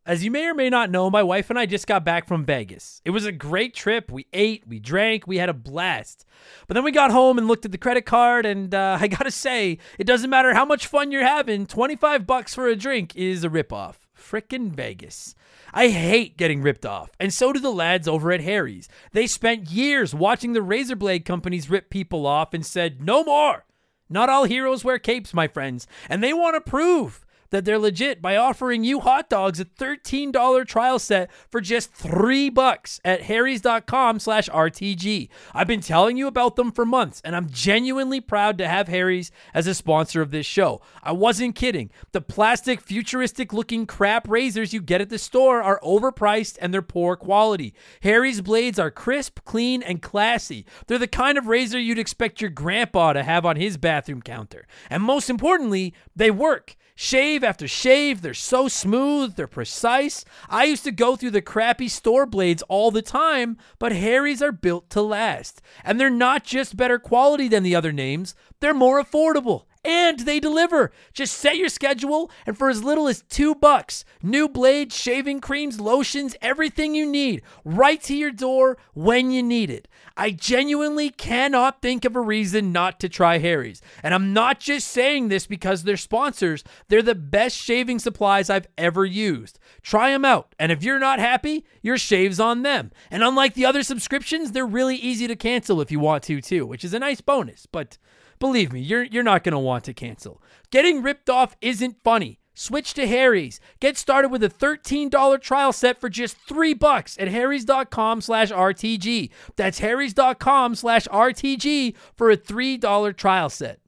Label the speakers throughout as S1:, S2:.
S1: As you may or may not know, my wife and I just got back from Vegas. It was a great trip. We ate, we drank, we had a blast. But then we got home and looked at the credit card, and I gotta say, it doesn't matter how much fun you're having, $25 for a drink is a ripoff. Frickin' Vegas. I hate getting ripped off, and so do the lads over at Harry's. They spent years watching the razor blade companies rip people off and said, no more. Not all heroes wear capes, my friends, and they want to prove that they're legit by offering you hot dogs a $13 trial set for just $3 at harrys.com/RTG. I've been telling you about them for months, and I'm genuinely proud to have Harry's as a sponsor of this show. I wasn't kidding. The plastic, futuristic-looking crap razors you get at the store are overpriced and they're poor quality. Harry's blades are crisp, clean, and classy. They're the kind of razor you'd expect your grandpa to have on his bathroom counter. And most importantly, they work. Shave after shave, they're so smooth, they're precise. I used to go through the crappy store blades all the time, but Harry's are built to last. And they're not just better quality than the other names, they're more affordable. And they deliver. Just set your schedule, and for as little as $2, new blades, shaving creams, lotions, everything you need, right to your door when you need it. I genuinely cannot think of a reason not to try Harry's. And I'm not just saying this because they're sponsors. They're the best shaving supplies I've ever used. Try them out, and if you're not happy, your shave's on them. And unlike the other subscriptions, they're really easy to cancel if you want to too, which is a nice bonus, but believe me, you're not going to want to cancel. Getting ripped off isn't funny. Switch to Harry's. Get started with a $13 trial set for just $3 at harrys.com/RTG. That's harrys.com/RTG for a $3 trial set.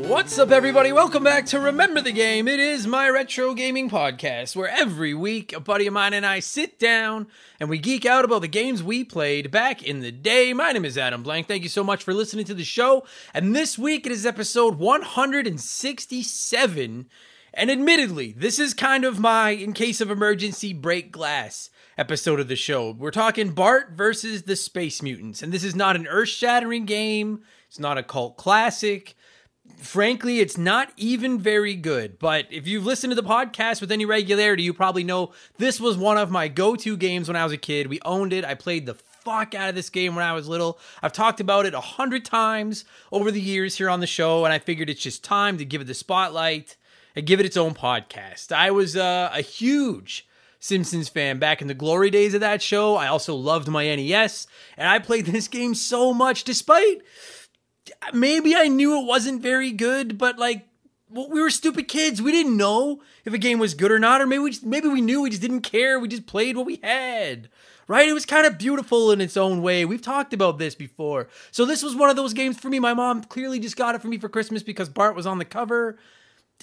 S1: What's up, everybody? Welcome back to Remember the Game. It is my retro gaming podcast where every week a buddy of mine and I sit down and we geek out about the games we played back in the day. My name is Adam Blank. Thank you so much for listening to the show. And this week it is episode 167. And admittedly, this is kind of my, in case of emergency, break glass episode of the show. We're talking Bart versus the Space Mutants. And this is not an earth-shattering game. It's not a cult classic. Frankly, it's not even very good, but if you've listened to the podcast with any regularity, you probably know this was one of my go-to games when I was a kid. We owned it. I played the fuck out of this game when I was little. I've talked about it 100 times over the years here on the show, and I figured it's just time to give it the spotlight and give it its own podcast. I was a huge Simpsons fan back in the glory days of that show. I also loved my NES, and I played this game so much despite... Maybe I knew it wasn't very good, but like, we were stupid kids. We didn't know if a game was good or not, or maybe we knew, we just didn't care. We just played what we had, right? It was kind of beautiful in its own way. We've talked about this before. So this was one of those games for me. My mom clearly just got it for me for Christmas because Bart was on the cover.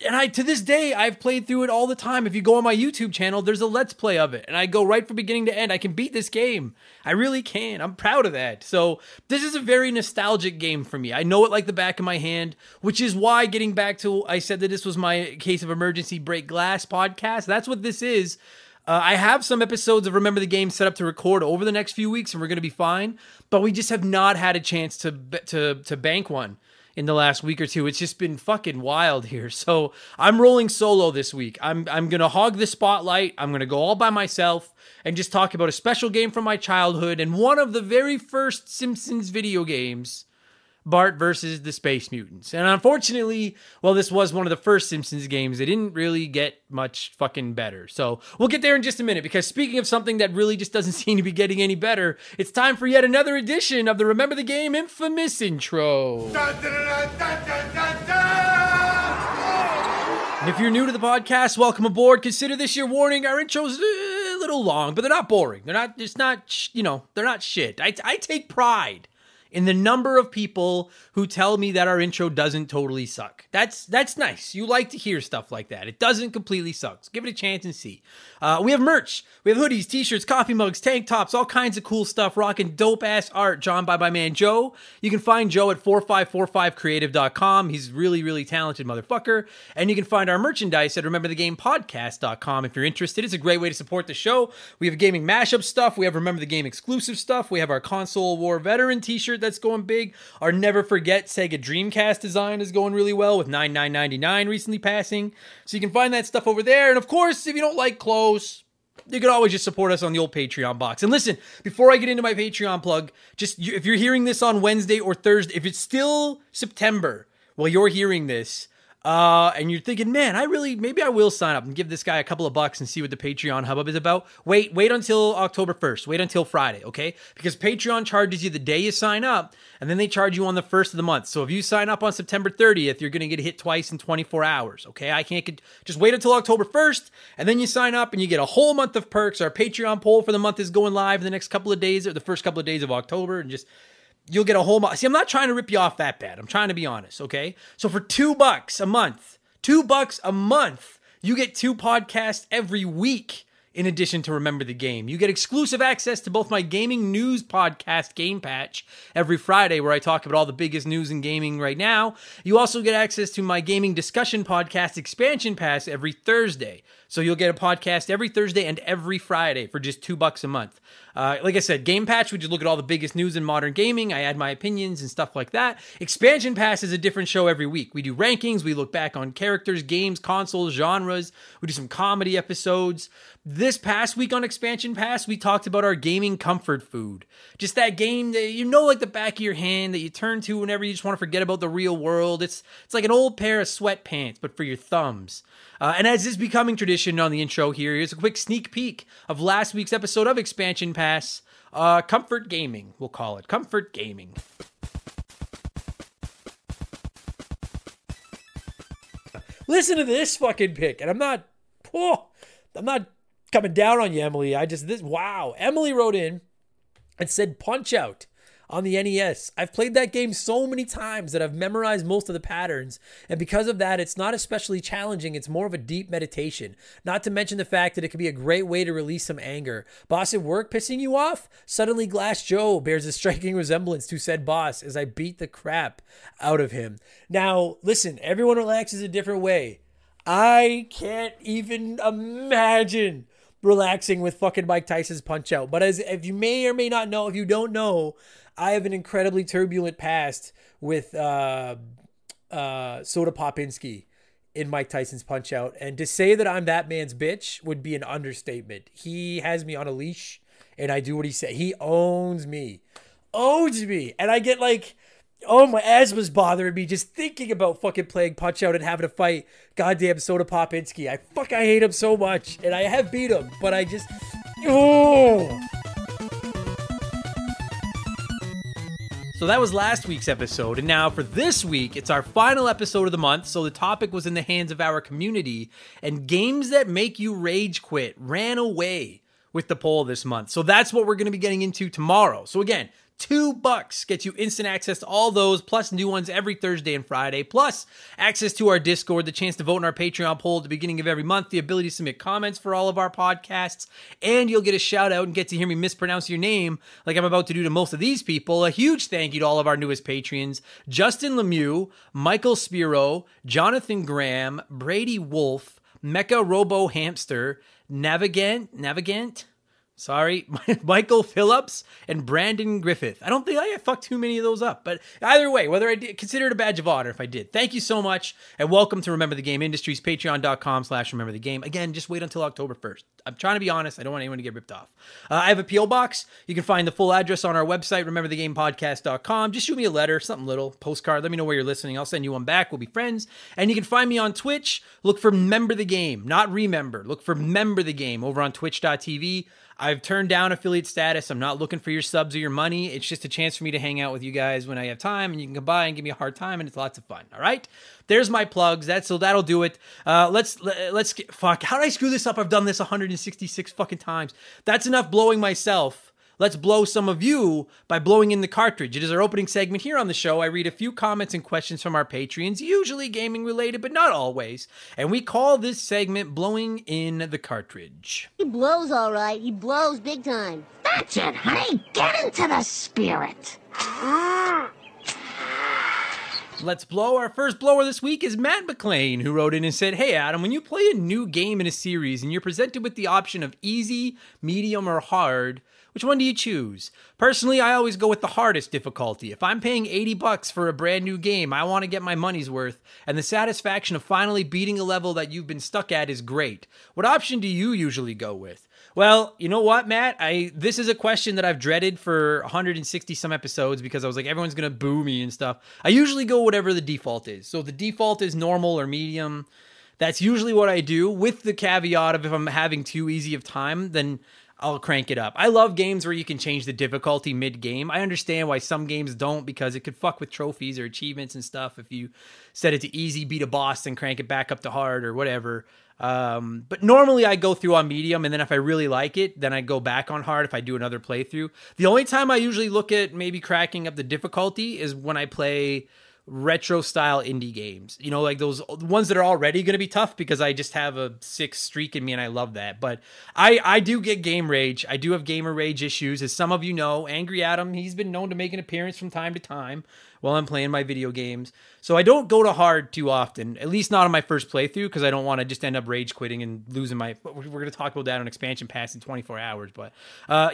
S1: And to this day, I've played through it all the time. If you go on my YouTube channel, there's a Let's Play of it. And I go right from beginning to end. I can beat this game. I really can. I'm proud of that. So this is a very nostalgic game for me. I know it like the back of my hand, which is why, getting back to, I said that this was my Case of Emergency Break Glass podcast. That's what this is. I have some episodes of Remember the Game set up to record over the next few weeks, and we're going to be fine. But we just have not had a chance to bank one in the last week or two. It's just been fucking wild here. So I'm rolling solo this week. I'm going to hog the spotlight. I'm going to go all by myself and just talk about a special game from my childhood and one of the very first Simpsons video games, Bart versus the Space Mutants. And unfortunately, well, this was one of the first Simpsons games. It didn't really get much fucking better. So we'll get there in just a minute, because speaking of something that really just doesn't seem to be getting any better, it's time for yet another edition of the Remember the Game infamous intro. And if you're new to the podcast, welcome aboard. Consider this your warning. Our intro's a little long, but they're not boring. They're not shit. I take pride in the number of people who tell me that our intro doesn't totally suck. That's nice. You like to hear stuff like that. It doesn't completely suck. So give it a chance and see. We have merch. We have hoodies, t-shirts, coffee mugs, tank tops, all kinds of cool stuff, rocking dope-ass art. John by my man Joe. You can find Joe at 4545creative.com. He's really, really talented motherfucker. And you can find our merchandise at rememberthegamepodcast.com if you're interested. It's a great way to support the show. We have gaming mashup stuff. We have Remember the Game exclusive stuff. We have our Console War Veteran t-shirt that's going big. Our Never Forget Sega Dreamcast design is going really well with $99.99 recently passing. So you can find that stuff over there. And of course, if you don't like clothes, you can always just support us on the old Patreon box. And listen, before I get into my Patreon plug, if you're hearing this on Wednesday or Thursday, if it's still September while you're hearing this, and you're thinking, man, maybe I will sign up and give this guy a couple of bucks and see what the Patreon hubbub is about. Wait until October 1st. Wait until Friday, okay? Because Patreon charges you the day you sign up, and then they charge you on the 1st of the month. So if you sign up on September 30th, you're going to get hit twice in 24 hours, okay? Just wait until October 1st, and then you sign up and you get a whole month of perks. Our Patreon poll for the month is going live in the next couple of days, or the first couple of days of October, and you'll get a whole month. See, I'm not trying to rip you off that bad. I'm trying to be honest, okay? So for $2 a month, you get 2 podcasts every week in addition to Remember the Game. You get exclusive access to both my gaming news podcast, Game Patch, every Friday, where I talk about all the biggest news in gaming right now. You also get access to my gaming discussion podcast, Expansion Pass, every Thursday. So you'll get a podcast every Thursday and every Friday for just $2 a month. Like I said, Game Patch, we just look at all the biggest news in modern gaming. I add my opinions and stuff like that. Expansion Pass is a different show every week. We do rankings. We look back on characters, games, consoles, genres. We do some comedy episodes. This past week on Expansion Pass, we talked about our gaming comfort food. Just that game that like the back of your hand that you turn to whenever you just want to forget about the real world. It's like an old pair of sweatpants, but for your thumbs. And as is becoming tradition on the intro here, here's a quick sneak peek of last week's episode of Expansion Pass. Comfort Gaming, we'll call it. Comfort Gaming. Listen to this fucking pick. And I'm not coming down on you, Emily. Wow. Emily wrote in and said Punch-Out! On the NES. I've played that game so many times that I've memorized most of the patterns, and because of that, it's not especially challenging. It's more of a deep meditation. Not to mention the fact that it can be a great way to release some anger. Boss at work pissing you off? Suddenly Glass Joe bears a striking resemblance to said boss as I beat the crap out of him. Now, listen, everyone relaxes a different way. I can't even imagine relaxing with fucking Mike Tyson's Punch-Out! But if you may or may not know, if you don't know, I have an incredibly turbulent past with Soda Popinski in Mike Tyson's Punch-Out! And to say that I'm that man's bitch would be an understatement. He has me on a leash, and I do what he says. He owns me. And I get like, my asthma's bothering me just thinking about fucking playing Punch-Out! And having to fight goddamn Soda Popinski. I hate him so much, and I have beat him, but I just... So that was last week's episode, and now for this week, it's our final episode of the month, so the topic was in the hands of our community, and games that make you rage quit ran away with the poll this month. So that's what we're going to be getting into tomorrow. So again, $2 gets you instant access to all those, plus new ones every Thursday and Friday, plus access to our Discord, the chance to vote in our Patreon poll at the beginning of every month, the ability to submit comments for all of our podcasts, and you'll get a shout out and get to hear me mispronounce your name like I'm about to do to most of these people. A huge thank you to all of our newest Patreons: Justin Lemieux, Michael Spiro, Jonathan Graham, Brady Wolf, Mecha Robo Hamster, Navigant, Michael Phillips, and Brandon Griffith. I don't think I fucked too many of those up, but either way, whether I did, consider it a badge of honor if I did. Thank you so much, and welcome to Remember the Game Industries, patreon.com/Remember the Game. Again, just wait until October 1st. I'm trying to be honest. I don't want anyone to get ripped off. I have a P.O. box. You can find the full address on our website, rememberthegamepodcast.com. Just shoot me a letter, something little, postcard. Let me know where you're listening. I'll send you one back. We'll be friends. And you can find me on Twitch. Look for Member the Game, not Remember. Look for Member the Game over on twitch.tv. I've turned down affiliate status. I'm not looking for your subs or your money. It's just a chance for me to hang out with you guys when I have time, and you can come by and give me a hard time, and it's lots of fun. All right? There's my plugs. That'll do it. Let's get, fuck. How did I screw this up? I've done this 166 fucking times. That's enough blowing myself. let's blow some of you by blowing in the cartridge. It is our opening segment here on the show. I read a few comments and questions from our Patreons, usually gaming related, but not always. And we call this segment Blowing in the Cartridge.
S2: He blows all right. He blows big time.
S3: That's it, honey. Get into the spirit.
S1: Let's blow. Our first blower this week is Matt McLean, who wrote in and said, "Hey Adam, when you play a new game in a series and you're presented with the option of easy, medium, or hard, which one do you choose? Personally, I always go with the hardest difficulty. If I'm paying $80 for a brand new game, I want to get my money's worth, and the satisfaction of finally beating a level that you've been stuck at is great. What option do you usually go with?" Well, you know what, Matt? This is a question that I've dreaded for 160 some episodes because I was like, everyone's going to boo me and stuff. I usually go whatever the default is. So the default is normal or medium. That's usually what I do, with the caveat of if I'm having too easy of time, then I'll crank it up. I love games where you can change the difficulty mid-game. I understand why some games don't, because it could fuck with trophies or achievements and stuff if you set it to easy, beat a boss, and crank it back up to hard or whatever. But normally I go through on medium, and then if I really like it, then I go back on hard if I do another playthrough. The only time I usually look at maybe cracking up the difficulty is when I play retro style indie games, you know, like those ones that are already going to be tough because I just have a 6 streak in me and I love that. But I do get game rage. I do have gamer rage issues. As some of you know, Angry Adam, he's been known to make an appearance from time to time while I'm playing my video games. So I don't go to hard too often, at least not on my first playthrough, because I don't want to just end up rage quitting and losing my, we're going to talk about that on expansion pass in 24 hours. But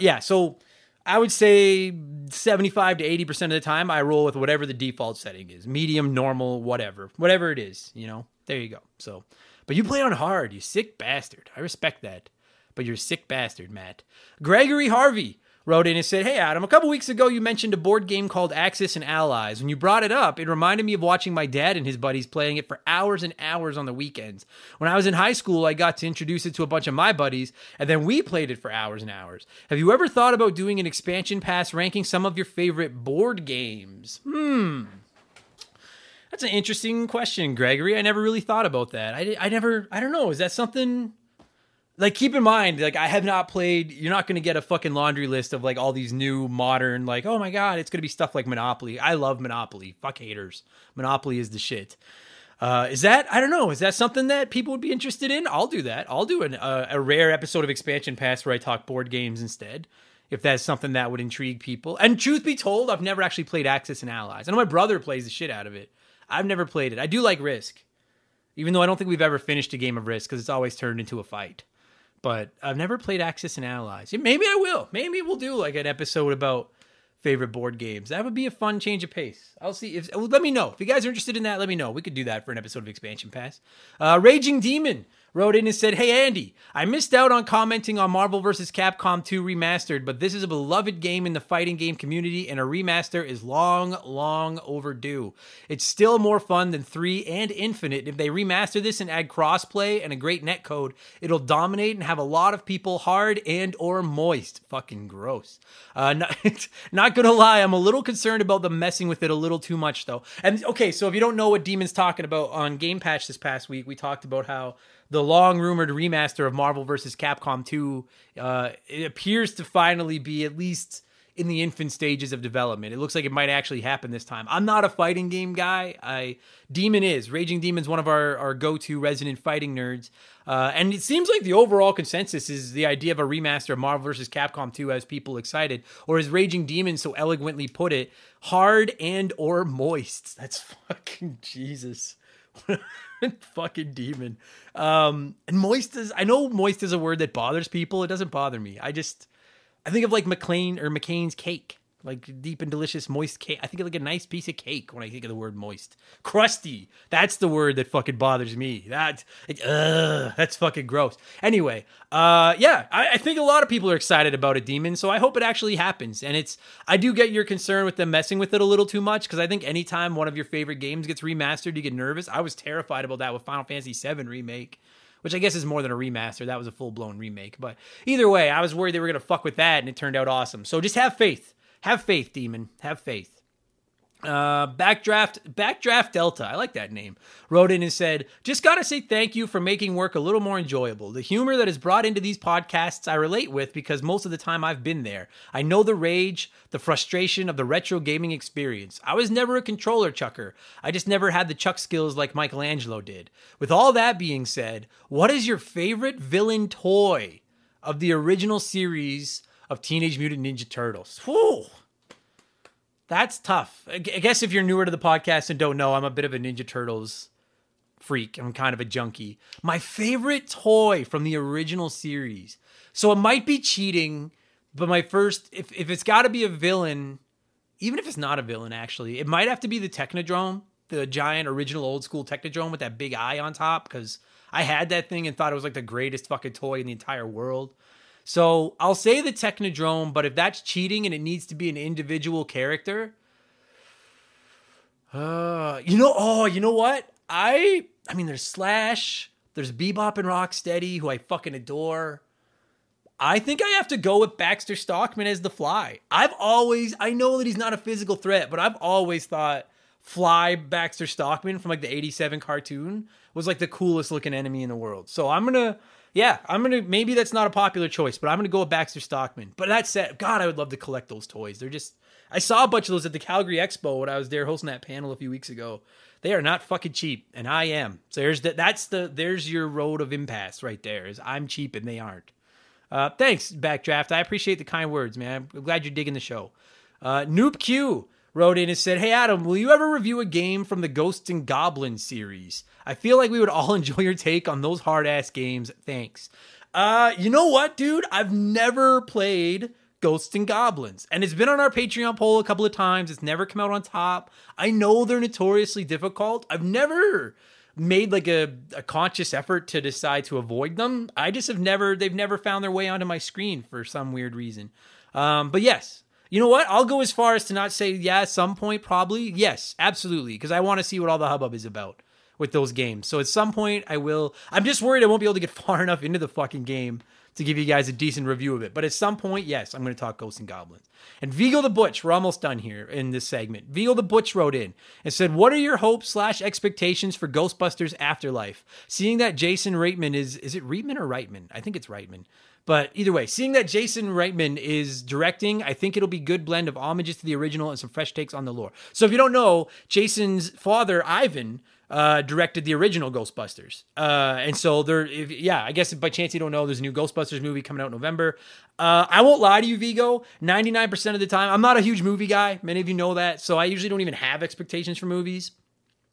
S1: yeah, so I would say 75 to 80% of the time I roll with whatever the default setting is. Medium, normal, whatever it is, you know, there you go. So, but you play on hard, you sick bastard. I respect that, but you're a sick bastard, Matt. Gregory Harvey wrote in and said, "Hey Adam, a couple weeks ago you mentioned a board game called Axis and Allies. When you brought it up, it reminded me of watching my dad and his buddies playing it for hours and hours on the weekends. When I was in high school, I got to introduce it to a bunch of my buddies, and then we played it for hours and hours. Have you ever thought about doing an expansion pass ranking some of your favorite board games?" That's an interesting question, Gregory. I never really thought about that. I don't know. Is that something... Like, keep in mind, like, I have not played, you're not going to get a fucking laundry list of, like, all these new modern, like, oh my God, it's going to be stuff like Monopoly. I love Monopoly. Fuck haters. Monopoly is the shit. Is that, I don't know, is that something that people would be interested in? I'll do that. I'll do a rare episode of Expansion Pass where I talk board games instead, if that's something that would intrigue people. And truth be told, I've never actually played Axis and Allies. I know my brother plays the shit out of it. I've never played it. I do like Risk, even though I don't think we've ever finished a game of Risk because it's always turned into a fight. But I've never played Axis and Allies. Maybe I will. Maybe we'll do like an episode about favorite board games. That would be a fun change of pace. I'll see if, let me know. If you guys are interested in that, let me know. We could do that for an episode of Expansion Pass. Raging Demon wrote in and said, "Hey Andy, I missed out on commenting on Marvel vs. Capcom 2 Remastered, but this is a beloved game in the fighting game community, and a remaster is long, long overdue. It's still more fun than 3 and Infinite. If they remaster this and add crossplay and a great netcode, it'll dominate and have a lot of people hard and or moist." Fucking gross. Not gonna lie, I'm a little concerned about them messing with it a little too much though. And okay, so if you don't know what Demon's talking about, on Game Patch this past week, we talked about how the long-rumored remaster of Marvel vs. Capcom 2, it appears to finally be at least in the infant stages of development. It looks like it might actually happen this time. I'm not a fighting game guy. Demon is. Raging Demon's one of our go-to resident fighting nerds. And it seems like the overall consensus is the idea of a remaster of Marvel vs. Capcom 2 has people excited. Or as Raging Demon so eloquently put it, hard and or moist. That's fucking Jesus. Fucking Demon. And moist is, I know moist is a word that bothers people. It doesn't bother me. I think of like McCain's cake, like deep and delicious moist cake. I think of like a nice piece of cake when I think of the word moist. Crusty. That's the word that fucking bothers me. That's fucking gross. Anyway, yeah, I think a lot of people are excited about it, Demon. So I hope it actually happens. And I do get your concern with them messing with it a little too much, because I think anytime one of your favorite games gets remastered, you get nervous. I was terrified about that with Final Fantasy VII Remake, which I guess is more than a remaster. That was a full-blown remake. But either way, I was worried they were going to fuck with that, and it turned out awesome. So just have faith. Have faith, Demon. Have faith. Backdraft Delta, I like that name, wrote in and said, just gotta say thank you for making work a little more enjoyable. The humor that is brought into these podcasts I relate with because most of the time I've been there. I know the rage, the frustration of the retro gaming experience. I was never a controller chucker. I just never had the chuck skills like Michelangelo did. With all that being said, what is your favorite villain toy of the original series of Teenage Mutant Ninja Turtles? Whew. That's tough. I guess if you're newer to the podcast and don't know, I'm a bit of a Ninja Turtles freak. I'm kind of a junkie. My favorite toy from the original series. So it might be cheating, but my first, if it's got to be a villain, even if it's not a villain, actually, it might have to be the Technodrome, the giant original old school Technodrome with that big eye on top, because I had that thing and thought it was like the greatest fucking toy in the entire world. So I'll say the Technodrome, but if that's cheating and it needs to be an individual character, you know what? I mean, there's Slash, there's Bebop and Rocksteady, who I fucking adore. I think I have to go with Baxter Stockman as the Fly. I know that he's not a physical threat, but I've always thought Fly Baxter Stockman from like the 87 cartoon was like the coolest looking enemy in the world. So maybe that's not a popular choice, but I'm going to go with Baxter Stockman. But that said, God, I would love to collect those toys. I saw a bunch of those at the Calgary Expo when I was there hosting that panel a few weeks ago. They are not fucking cheap, and I am. So there's your road of impasse right there, is I'm cheap and they aren't. Thanks, Backdraft. I appreciate the kind words, man. I'm glad you're digging the show. Noob Q wrote in and said, hey, Adam, will you ever review a game from the Ghosts and Goblins series? I feel like we would all enjoy your take on those hard-ass games. Thanks. You know what, dude? I've never played Ghosts and Goblins, and it's been on our Patreon poll a couple of times. It's never come out on top. I know they're notoriously difficult. I've never made like a conscious effort to decide to avoid them. They've never found their way onto my screen for some weird reason. But yes. You know what? I'll go as far as to not say, yeah, at some point, probably. Yes, absolutely. Because I want to see what all the hubbub is about with those games. So at some point, I will. I'm just worried I won't be able to get far enough into the fucking game to give you guys a decent review of it. But at some point, yes, I'm going to talk Ghosts and Goblins. And Vigo the Butch, we're almost done here in this segment. Vigo the Butch wrote in and said, what are your hopes / expectations for Ghostbusters Afterlife? Seeing that Jason Reitman is it Reitman or Reitman? I think it's Reitman. But either way, seeing that Jason Reitman is directing, I think it'll be a good blend of homages to the original and some fresh takes on the lore. So if you don't know, Jason's father, Ivan, directed the original Ghostbusters. And so I guess by chance you don't know, there's a new Ghostbusters movie coming out in November. I won't lie to you, Vigo. 99% of the time, I'm not a huge movie guy. Many of you know that. So I usually don't even have expectations for movies.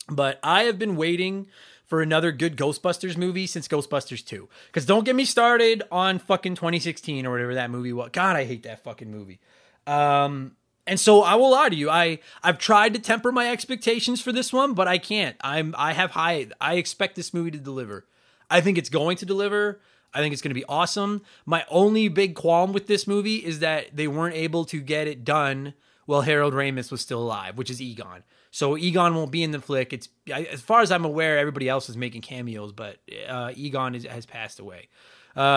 S1: But I have been waiting for another good Ghostbusters movie since Ghostbusters 2. Because don't get me started on fucking 2016 or whatever that movie was. God, I hate that fucking movie. And so I will lie to you. I've tried to temper my expectations for this one, but I can't. I expect this movie to deliver. I think it's going to deliver. I think it's going to be awesome. My only big qualm with this movie is that they weren't able to get it done while Harold Ramis was still alive, which is Egon. So Egon won't be in the flick. It's, as far as I'm aware, everybody else is making cameos, but Egon has passed away.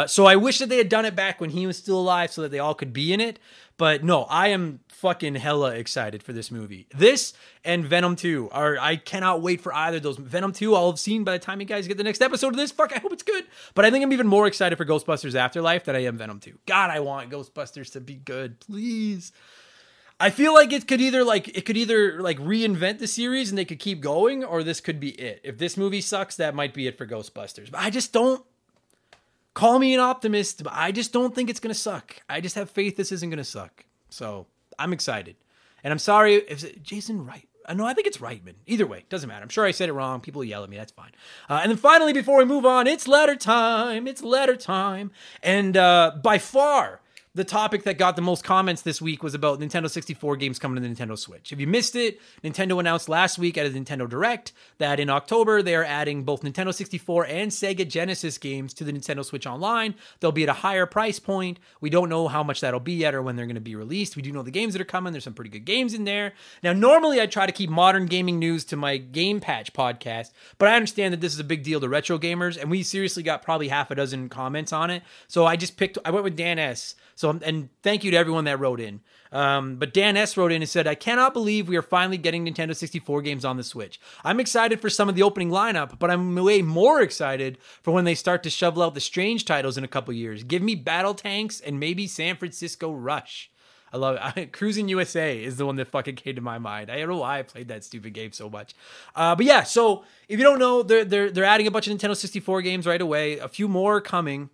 S1: So I wish that they had done it back when he was still alive so that they all could be in it. But no, I am fucking hella excited for this movie. This and Venom 2 I cannot wait for either of those. Venom 2 I'll have seen by the time you guys get the next episode of this. Fuck, I hope it's good. But I think I'm even more excited for Ghostbusters Afterlife than I am Venom 2. God, I want Ghostbusters to be good. Please. I feel like it could either reinvent the series and they could keep going, or this could be it. If this movie sucks, that might be it for Ghostbusters. But I just don't. Call me an optimist, but I just don't think it's going to suck. I just have faith this isn't going to suck. So I'm excited. And I'm sorry if Jason Wright. No, I think it's Reitman. Either way, doesn't matter. I'm sure I said it wrong. People yell at me. That's fine. And then finally, before we move on, it's letter time. It's letter time. And by far, the topic that got the most comments this week was about Nintendo 64 games coming to the Nintendo Switch. If you missed it, Nintendo announced last week at a Nintendo Direct that in October, they are adding both Nintendo 64 and Sega Genesis games to the Nintendo Switch Online. They'll be at a higher price point. We don't know how much that'll be yet or when they're going to be released. We do know the games that are coming. There's some pretty good games in there. Now, normally I try to keep modern gaming news to my Game Patch podcast, but I understand that this is a big deal to retro gamers, and we seriously got probably half a dozen comments on it. So I went with Dan S. So So, and thank you to everyone that wrote in. But Dan S. wrote in and said, I cannot believe we are finally getting Nintendo 64 games on the Switch. I'm excited for some of the opening lineup, but I'm way more excited for when they start to shovel out the strange titles in a couple years. Give me Battle Tanks and maybe San Francisco Rush. I love it. Cruising USA is the one that fucking came to my mind. I don't know why I played that stupid game so much. But yeah, so if you don't know, they're adding a bunch of Nintendo 64 games right away. A few more coming.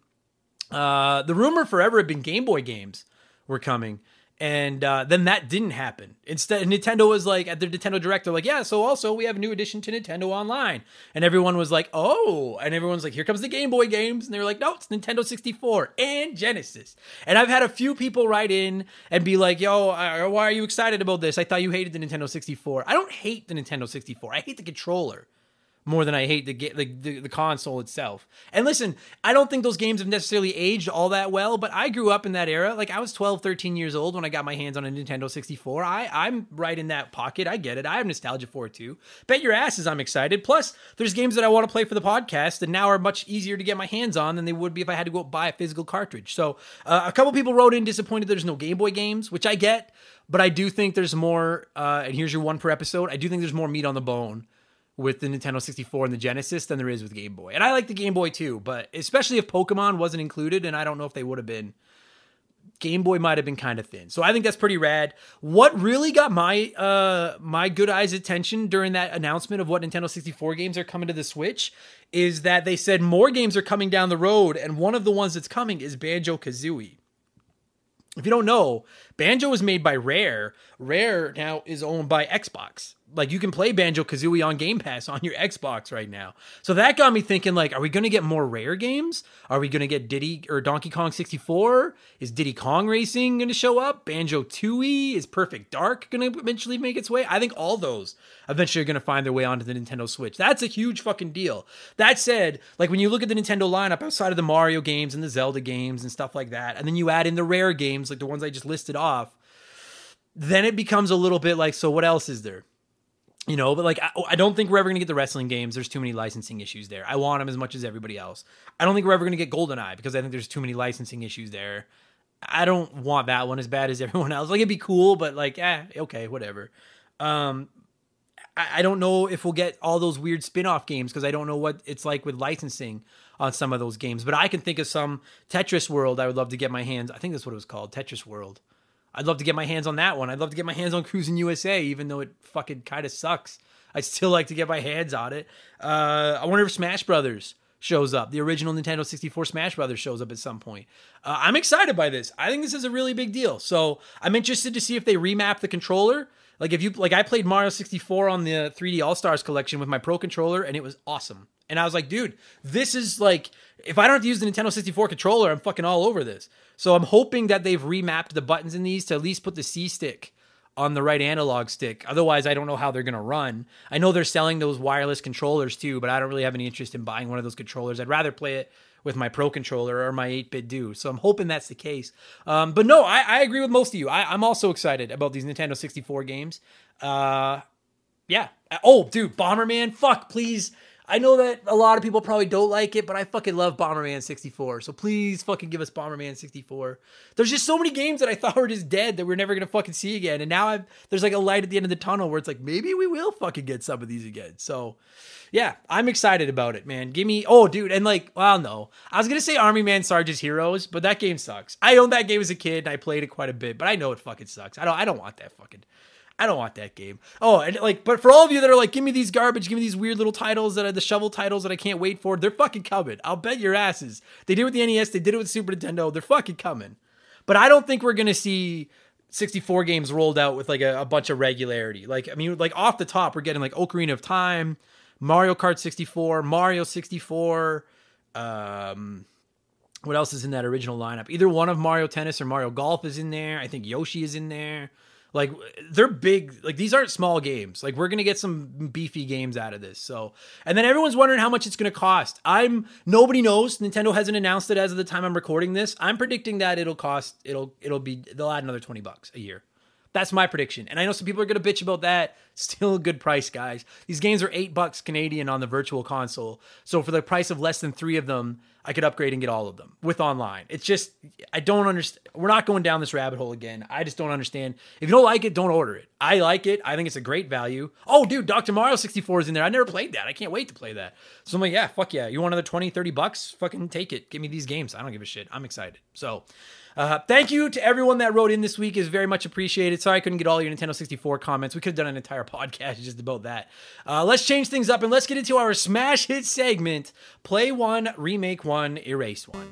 S1: The rumor forever had been Game Boy games were coming. And then that didn't happen. Instead, Nintendo was like, at their Nintendo Direct, they're like, yeah, so also we have a new addition to Nintendo Online. And everyone was like, oh. And everyone's like, here comes the Game Boy games. And they were like, no, it's Nintendo 64 and Genesis. And I've had a few people write in and be like, yo, why are you excited about this? I thought you hated the Nintendo 64. I don't hate the Nintendo 64. I hate the controller more than I hate the console itself. And listen, I don't think those games have necessarily aged all that well, but I grew up in that era. Like, I was 12, 13 years old when I got my hands on a Nintendo 64. I'm right in that pocket. I get it. I have nostalgia for it too. Bet your asses I'm excited. Plus, there's games that I want to play for the podcast that now are much easier to get my hands on than they would be if I had to go buy a physical cartridge. So a couple people wrote in disappointed there's no Game Boy games, which I get, but I do think there's more, and here's your one per episode, I do think there's more meat on the bone with the Nintendo 64 and the Genesis than there is with Game Boy. And I like the Game Boy too, but especially if Pokemon wasn't included, and I don't know if they would have been, Game Boy might have been kind of thin. So I think that's pretty rad. What really got my good eyes attention during that announcement of what Nintendo 64 games are coming to the Switch is that they said more games are coming down the road, and one of the ones that's coming is Banjo-Kazooie. If you don't know, Banjo was made by Rare. Rare now is owned by Xbox. Like, you can play Banjo-Kazooie on Game Pass on your Xbox right now. So that got me thinking, like, are we going to get more Rare games? Are we going to get Diddy or Donkey Kong 64? Is Diddy Kong Racing going to show up? Banjo-Tooie? Is Perfect Dark going to eventually make its way? I think all those eventually are going to find their way onto the Nintendo Switch. That's a huge fucking deal. That said, like, when you look at the Nintendo lineup outside of the Mario games and the Zelda games and stuff like that, and then you add in the Rare games, like the ones I just listed off, then it becomes a little bit like, so what else is there? You know, but like, I don't think we're ever going to get the wrestling games. There's too many licensing issues there. I want them as much as everybody else. I don't think we're ever going to get GoldenEye because I think there's too many licensing issues there. I don't want that one as bad as everyone else. Like, it'd be cool, but like, okay, whatever. I don't know if we'll get all those weird spin-off games because I don't know what it's like with licensing on some of those games. But I can think of some Tetris World I would love to get my hands. I think that's what it was called, Tetris World. I'd love to get my hands on that one. I'd love to get my hands on Cruising USA, even though it fucking kind of sucks. I'd still like to get my hands on it. I wonder if Smash Brothers shows up. The original Nintendo 64 Smash Brothers shows up at some point. I'm excited by this. I think this is a really big deal. So I'm interested to see if they remap the controller. Like, I played Mario 64 on the 3D All-Stars collection with my Pro controller, and it was awesome. And I was like, dude, this is like, if I don't have to use the Nintendo 64 controller, I'm fucking all over this. So I'm hoping that they've remapped the buttons in these to at least put the C stick on the right analog stick. Otherwise, I don't know how they're going to run. I know they're selling those wireless controllers too, but I don't really have any interest in buying one of those controllers. I'd rather play it with my Pro controller or my 8-bit do. So I'm hoping that's the case. But no, I agree with most of you. I'm also excited about these Nintendo 64 games. Yeah. Oh, dude, Bomberman. Fuck, please. I know that a lot of people probably don't like it, but I fucking love Bomberman 64. So please fucking give us Bomberman 64. There's just so many games that I thought were just dead that we're never going to fucking see again. And now there's like a light at the end of the tunnel where it's like, maybe we will fucking get some of these again. So yeah, I'm excited about it, man. Give me, oh dude. And like, well, no, I was going to say Army Man Sarge's Heroes, but that game sucks. I owned that game as a kid and I played it quite a bit, but I know it fucking sucks. I don't want that fucking, I don't want that game. Oh, and like, but for all of you that are like, give me these garbage, give me these weird little titles that are the shovel titles that I can't wait for, they're fucking coming. I'll bet your asses. They did it with the NES, they did it with Super Nintendo, they're fucking coming. But I don't think we're going to see 64 games rolled out with like a bunch of regularity. Like, I mean, like off the top, we're getting like Ocarina of Time, Mario Kart 64, Mario 64, what else is in that original lineup? Either one of Mario Tennis or Mario Golf is in there. I think Yoshi is in there. Like, they're big. Like, these aren't small games. Like, we're going to get some beefy games out of this. So, and then everyone's wondering how much it's going to cost. Nobody knows. Nintendo hasn't announced it as of the time I'm recording this. I'm predicting that they'll add another $20 a year. That's my prediction. And I know some people are going to bitch about that. Still a good price, guys. These games are $8 Canadian on the virtual console. So for the price of less than 3 of them, I could upgrade and get all of them with online. It's just, I don't understand. We're not going down this rabbit hole again. I just don't understand. If you don't like it, don't order it. I like it. I think it's a great value. Oh, dude, Dr. Mario 64 is in there. I never played that. I can't wait to play that. So I'm like, yeah, fuck yeah. You want another $20-$30? Fucking take it. Give me these games. I don't give a shit. I'm excited. So thank you to everyone that wrote in this week. Is very much appreciated. Sorry I couldn't get all your Nintendo 64 comments. We could have done an entire podcast just about that. Let's change things up and let's get into our Smash Hit segment. Play one, remake one, erase one.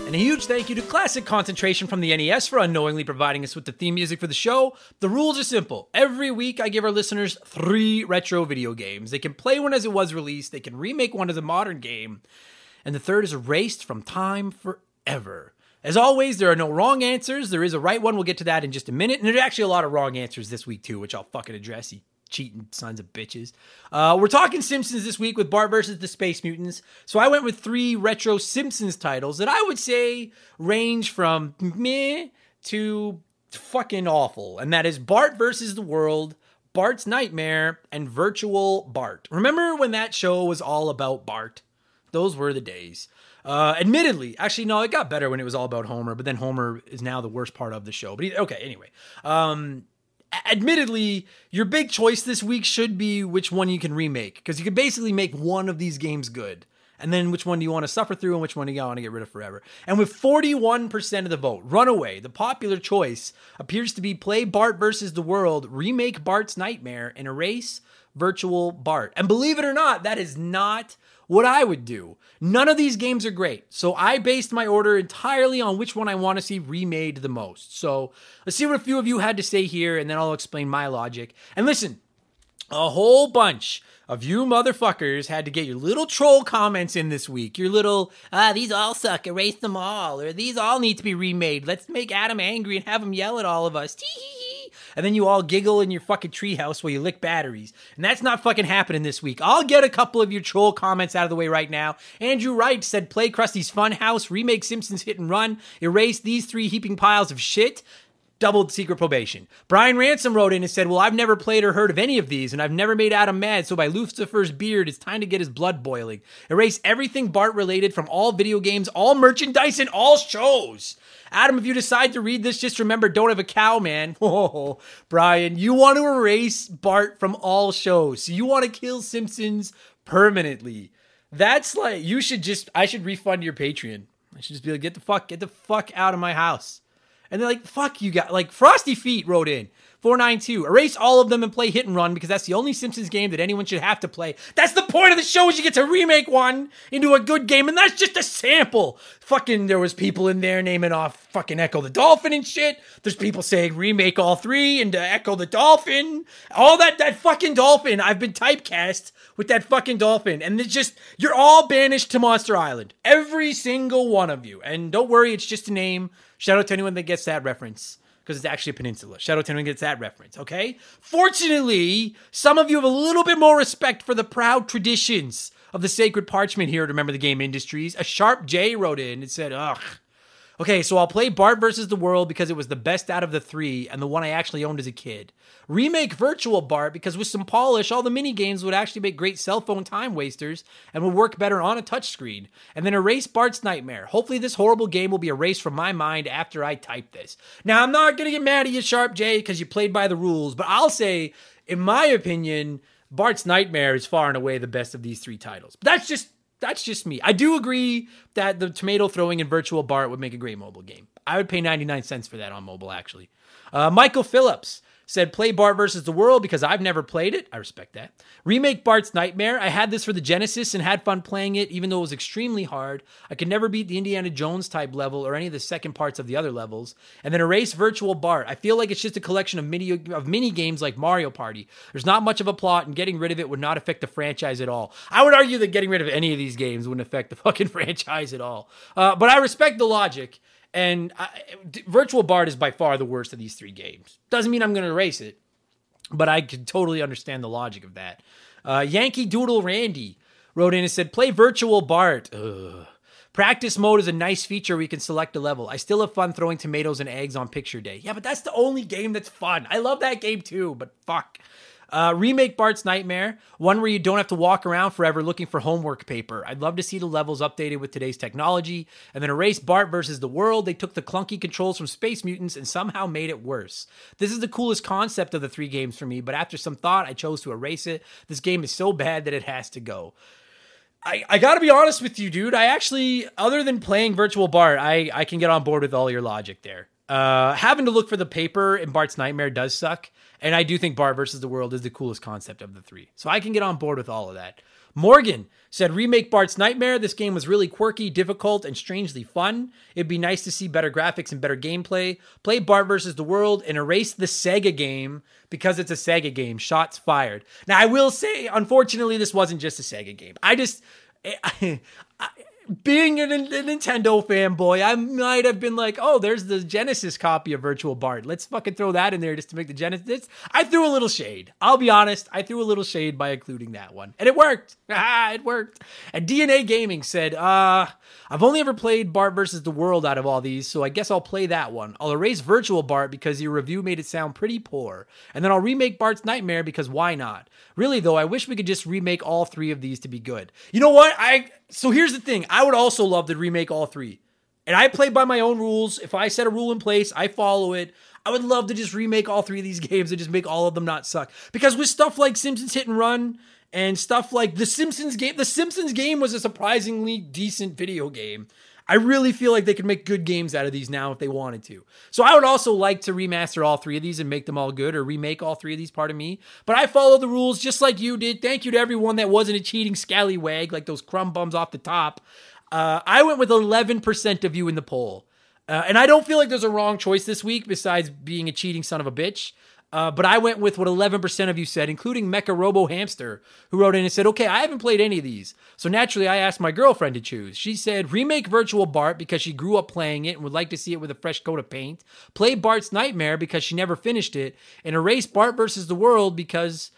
S1: And a huge thank you to Classic Concentration from the NES for unknowingly providing us with the theme music for the show. The rules are simple. Every week, I give our listeners 3 retro video games. They can play one as it was released, they can remake one as a modern game, and the third is erased from time forever. As always, there are no wrong answers. There is a right one. We'll get to that in just a minute. And there's actually a lot of wrong answers this week, too, which I'll fucking address, you cheating sons of bitches. We're talking Simpsons this week with Bart versus the Space Mutants. So I went with 3 retro Simpsons titles that I would say range from meh to fucking awful. And that is Bart versus the World, Bart's Nightmare, and Virtual Bart. Remember when that show was all about Bart? Those were the days. Admittedly, actually, no, it got better when it was all about Homer, but then Homer is now the worst part of the show. But okay, anyway. Admittedly, your big choice this week should be which one you can remake, because you can basically make one of these games good, and then which one do you want to suffer through and which one do you want to get rid of forever. And with 41% of the vote, Runaway, the popular choice, appears to be play Bart versus the World, remake Bart's Nightmare, and erase Virtual Bart. And believe it or not, that is not what I would do. None of these games are great, so I based my order entirely on which one I want to see remade the most. So let's see what a few of you had to say here, and then I'll explain my logic. And listen, a whole bunch of you motherfuckers had to get your little troll comments in this week. Your little, these all suck, erase them all, or these all need to be remade. Let's make Adam angry and have him yell at all of us. Tee-hee-hee. And then you all giggle in your fucking treehouse while you lick batteries. And that's not fucking happening this week. I'll get a couple of your troll comments out of the way right now. Andrew Wright said, play Krusty's Funhouse, remake Simpsons Hit and Run, erase these 3 heaping piles of shit. Doubled secret probation. Brian Ransom wrote in and said, well, I've never played or heard of any of these, and I've never made Adam mad, so by Lucifer's beard, it's time to get his blood boiling. Erase everything Bart related from all video games, all merchandise, and all shows. Adam, if you decide to read this, just remember, don't have a cow, man. Oh, Brian, you want to erase Bart from all shows. So you want to kill Simpsons permanently. That's like, I should refund your Patreon. I should just be like, get the fuck out of my house. And they're like, fuck you guys. Like, Frosty Feet wrote in, 492, erase all of them and play Hit and Run because that's the only Simpsons game that anyone should have to play. That's the point of the show, is you get to remake one into a good game, and that's just a sample. Fucking, there was people in there naming off fucking Echo the Dolphin and shit. There's people saying remake all 3 into Echo the Dolphin. All that fucking dolphin. I've been typecast with that fucking dolphin. And it's just, you're all banished to Monster Island. Every single one of you. And don't worry, it's just a name. Shout out to anyone that gets that reference, because it's actually a peninsula. Shout out to anyone that gets that reference, okay? Fortunately, some of you have a little bit more respect for the proud traditions of the sacred parchment here to Remember the Game Industries. A Sharp J wrote in and said, ugh. Okay, so I'll play Bart versus the World because it was the best out of the 3 and the one I actually owned as a kid. Remake Virtual Bart because with some polish, all the mini games would actually make great cell phone time wasters and would work better on a touchscreen. And then erase Bart's Nightmare. Hopefully this horrible game will be erased from my mind after I type this. Now, I'm not going to get mad at you, Sharp J, because you played by the rules, but I'll say, in my opinion, Bart's Nightmare is far and away the best of these 3 titles. But that's just me. I do agree that the tomato throwing in Virtual Bart would make a great mobile game. I would pay 99 cents for that on mobile, actually. Michael Phillips said, play Bart versus the World because I've never played it. I respect that. Remake Bart's Nightmare. I had this for the Genesis and had fun playing it, even though it was extremely hard. I could never beat the Indiana Jones type level or any of the second parts of the other levels. And then erase Virtual Bart. I feel like it's just a collection of mini games like Mario Party. There's not much of a plot, and getting rid of it would not affect the franchise at all. I would argue that getting rid of any of these games wouldn't affect the fucking franchise at all. But I respect the logic. And Virtual Bart is by far the worst of these 3 games. Doesn't mean I'm going to erase it, but I can totally understand the logic of that. Yankee Doodle Randy wrote in and said, play Virtual Bart. Ugh. Practice mode is a nice feature where you can select a level. I still have fun throwing tomatoes and eggs on picture day. Yeah, but that's the only game that's fun. I love that game too, but fuck. Remake Bart's Nightmare, one where you don't have to walk around forever looking for homework paper. I'd love to see the levels updated with today's technology. And then erase Bart versus the World. They took the clunky controls from Space Mutants and somehow made it worse. This is the coolest concept of the 3 games for me, but after some thought, I chose to erase it. This game is so bad that it has to go. I gotta be honest with you, dude. I actually, other than playing Virtual Bart, I can get on board with all your logic there. Having to look for the paper in Bart's Nightmare does suck. And I do think Bart versus the World is the coolest concept of the 3. So I can get on board with all of that. Morgan said, remake Bart's Nightmare. This game was really quirky, difficult, and strangely fun. It'd be nice to see better graphics and better gameplay. Play Bart versus the World and erase the Sega game because it's a Sega game. Shots fired. Now, I will say, unfortunately, this wasn't just a Sega game. Being a Nintendo fanboy, I might have been like, oh, there's the Genesis copy of Virtual Bart. Let's fucking throw that in there just to make the Genesis. I threw a little shade. I'll be honest. I threw a little shade by including that one. And it worked. It worked. And DNA Gaming said, I've only ever played Bart versus the World out of all these, so I guess I'll play that one. I'll erase Virtual Bart because your review made it sound pretty poor. And then I'll remake Bart's Nightmare because why not? Really, though, I wish we could just remake all 3 of these to be good. You know what? So here's the thing. I would also love to remake all 3. And I play by my own rules. If I set a rule in place, I follow it. I would love to just remake all 3 of these games and just make all of them not suck. Because with stuff like Simpsons Hit and Run and stuff like the Simpsons game was a surprisingly decent video game. I really feel like they could make good games out of these now if they wanted to. So I would also like to remaster all 3 of these and make them all good, or remake all 3 of these, pardon me. But I follow the rules just like you did. Thank you to everyone that wasn't a cheating scallywag like those crumb bums off the top. I went with 11% of you in the poll. And I don't feel like there's a wrong choice this week besides being a cheating son of a bitch. But I went with what 11% of you said, including Mecha Robo Hamster, who wrote in and said, okay, I haven't played any of these. So naturally, I asked my girlfriend to choose. She said, remake Virtual Bart because she grew up playing it and would like to see it with a fresh coat of paint. Play Bart's Nightmare because she never finished it. And erase Bart versus the World because,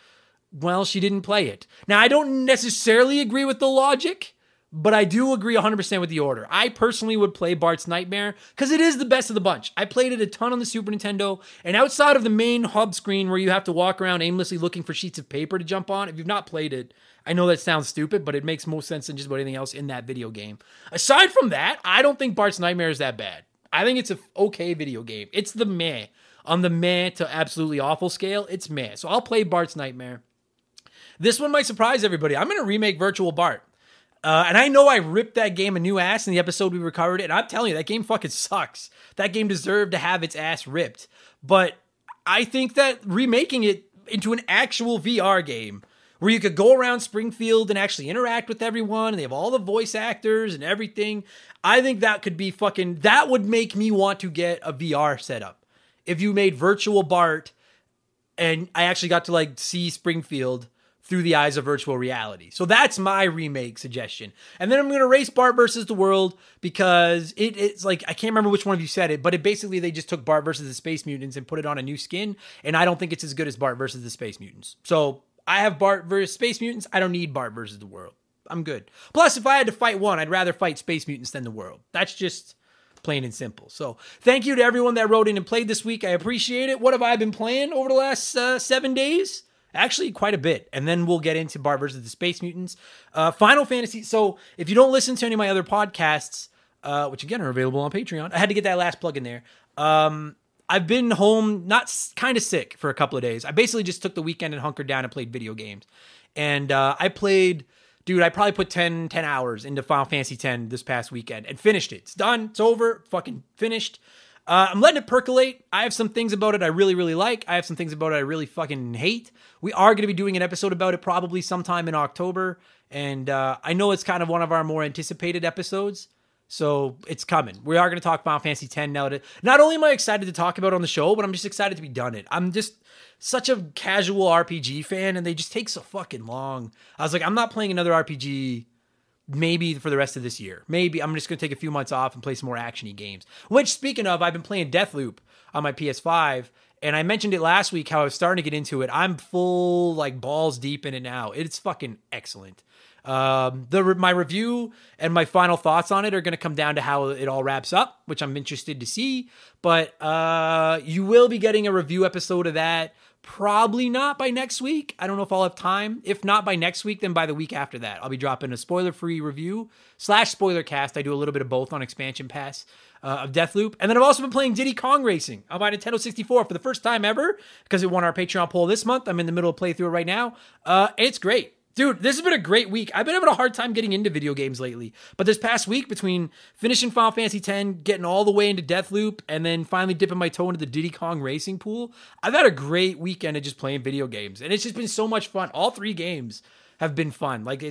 S1: well, she didn't play it. Now, I don't necessarily agree with the logic, but I do agree 100% with the order. I personally would play Bart's Nightmare because it is the best of the bunch. I played it a ton on the Super Nintendo, and outside of the main hub screen where you have to walk around aimlessly looking for sheets of paper to jump on, if you've not played it, I know that sounds stupid, but it makes most sense than just about anything else in that video game. Aside from that, I don't think Bart's Nightmare is that bad. I think it's an okay video game. It's the meh. On the meh to absolutely awful scale, it's meh. So I'll play Bart's Nightmare. This one might surprise everybody. I'm going to remake Virtual Bart. And I know I ripped that game a new ass in the episode we recovered it, and I'm telling you, that game fucking sucks. That game deserved to have its ass ripped. But I think that remaking it into an actual VR game, where you could go around Springfield and actually interact with everyone, and they have all the voice actors and everything, I think that could be that would make me want to get a VR setup. If you made Virtual Bart, and I actually got to see Springfield through the eyes of virtual reality. So that's my remake suggestion. And then I'm going to erase Bart versus the World because it's like, I can't remember which one of you said it, but it basically, they just took Bart versus the Space Mutants and put it on a new skin. And I don't think it's as good as Bart versus the Space Mutants. So I have Bart versus Space Mutants. I don't need Bart versus the World. I'm good. Plus, if I had to fight one, I'd rather fight Space Mutants than the World. That's just plain and simple. So thank you to everyone that wrote in and played this week. I appreciate it. What have I been playing over the last 7 days? Actually, quite a bit. And then we'll get into Bart versus the Space Mutants. Final Fantasy. So if you don't listen to any of my other podcasts, which again are available on Patreon, I had to get that last plug in there. I've been home, kind of sick for a couple of days. I basically just took the weekend and hunkered down and played video games. And I probably put 10 hours into Final Fantasy X this past weekend and finished it. It's done. It's over. Fucking finished. I'm letting it percolate. I have some things about it I really, really like. I have some things about it I really fucking hate. We are going to be doing an episode about it probably sometime in October. And I know it's kind of one of our more anticipated episodes. So it's coming. We are going to talk Final Fantasy X now. Not only am I excited to talk about it on the show, but I'm just excited to be done it. I'm just such a casual RPG fan, and they just take so fucking long. I was like, I'm not playing another RPG maybe for the rest of this year. Maybe I'm just going to take a few months off and play some more action-y games. Which, speaking of, I've been playing Deathloop on my PS5, And I mentioned it last week how I was starting to get into it. I'm full, like, balls deep in it now. It's fucking excellent. My review and my final thoughts on it are going to come down to how it all wraps up, which I'm interested to see. But you will be getting a review episode of that. Probably not by next week. I don't know if I'll have time. If not by next week, then by the week after that, I'll be dropping a spoiler-free review / spoiler cast. I do a little bit of both on Expansion Pass of Deathloop. And then I've also been playing Diddy Kong Racing on my Nintendo 64 for the first time ever because it won our Patreon poll this month. I'm in the middle of playthrough it right now. It's great. Dude, this has been a great week. I've been having a hard time getting into video games lately. But this past week, between finishing Final Fantasy X, getting all the way into Deathloop, and then finally dipping my toe into the Diddy Kong Racing pool, I've had a great weekend of just playing video games. And it's just been so much fun. All 3 games have been fun. Like,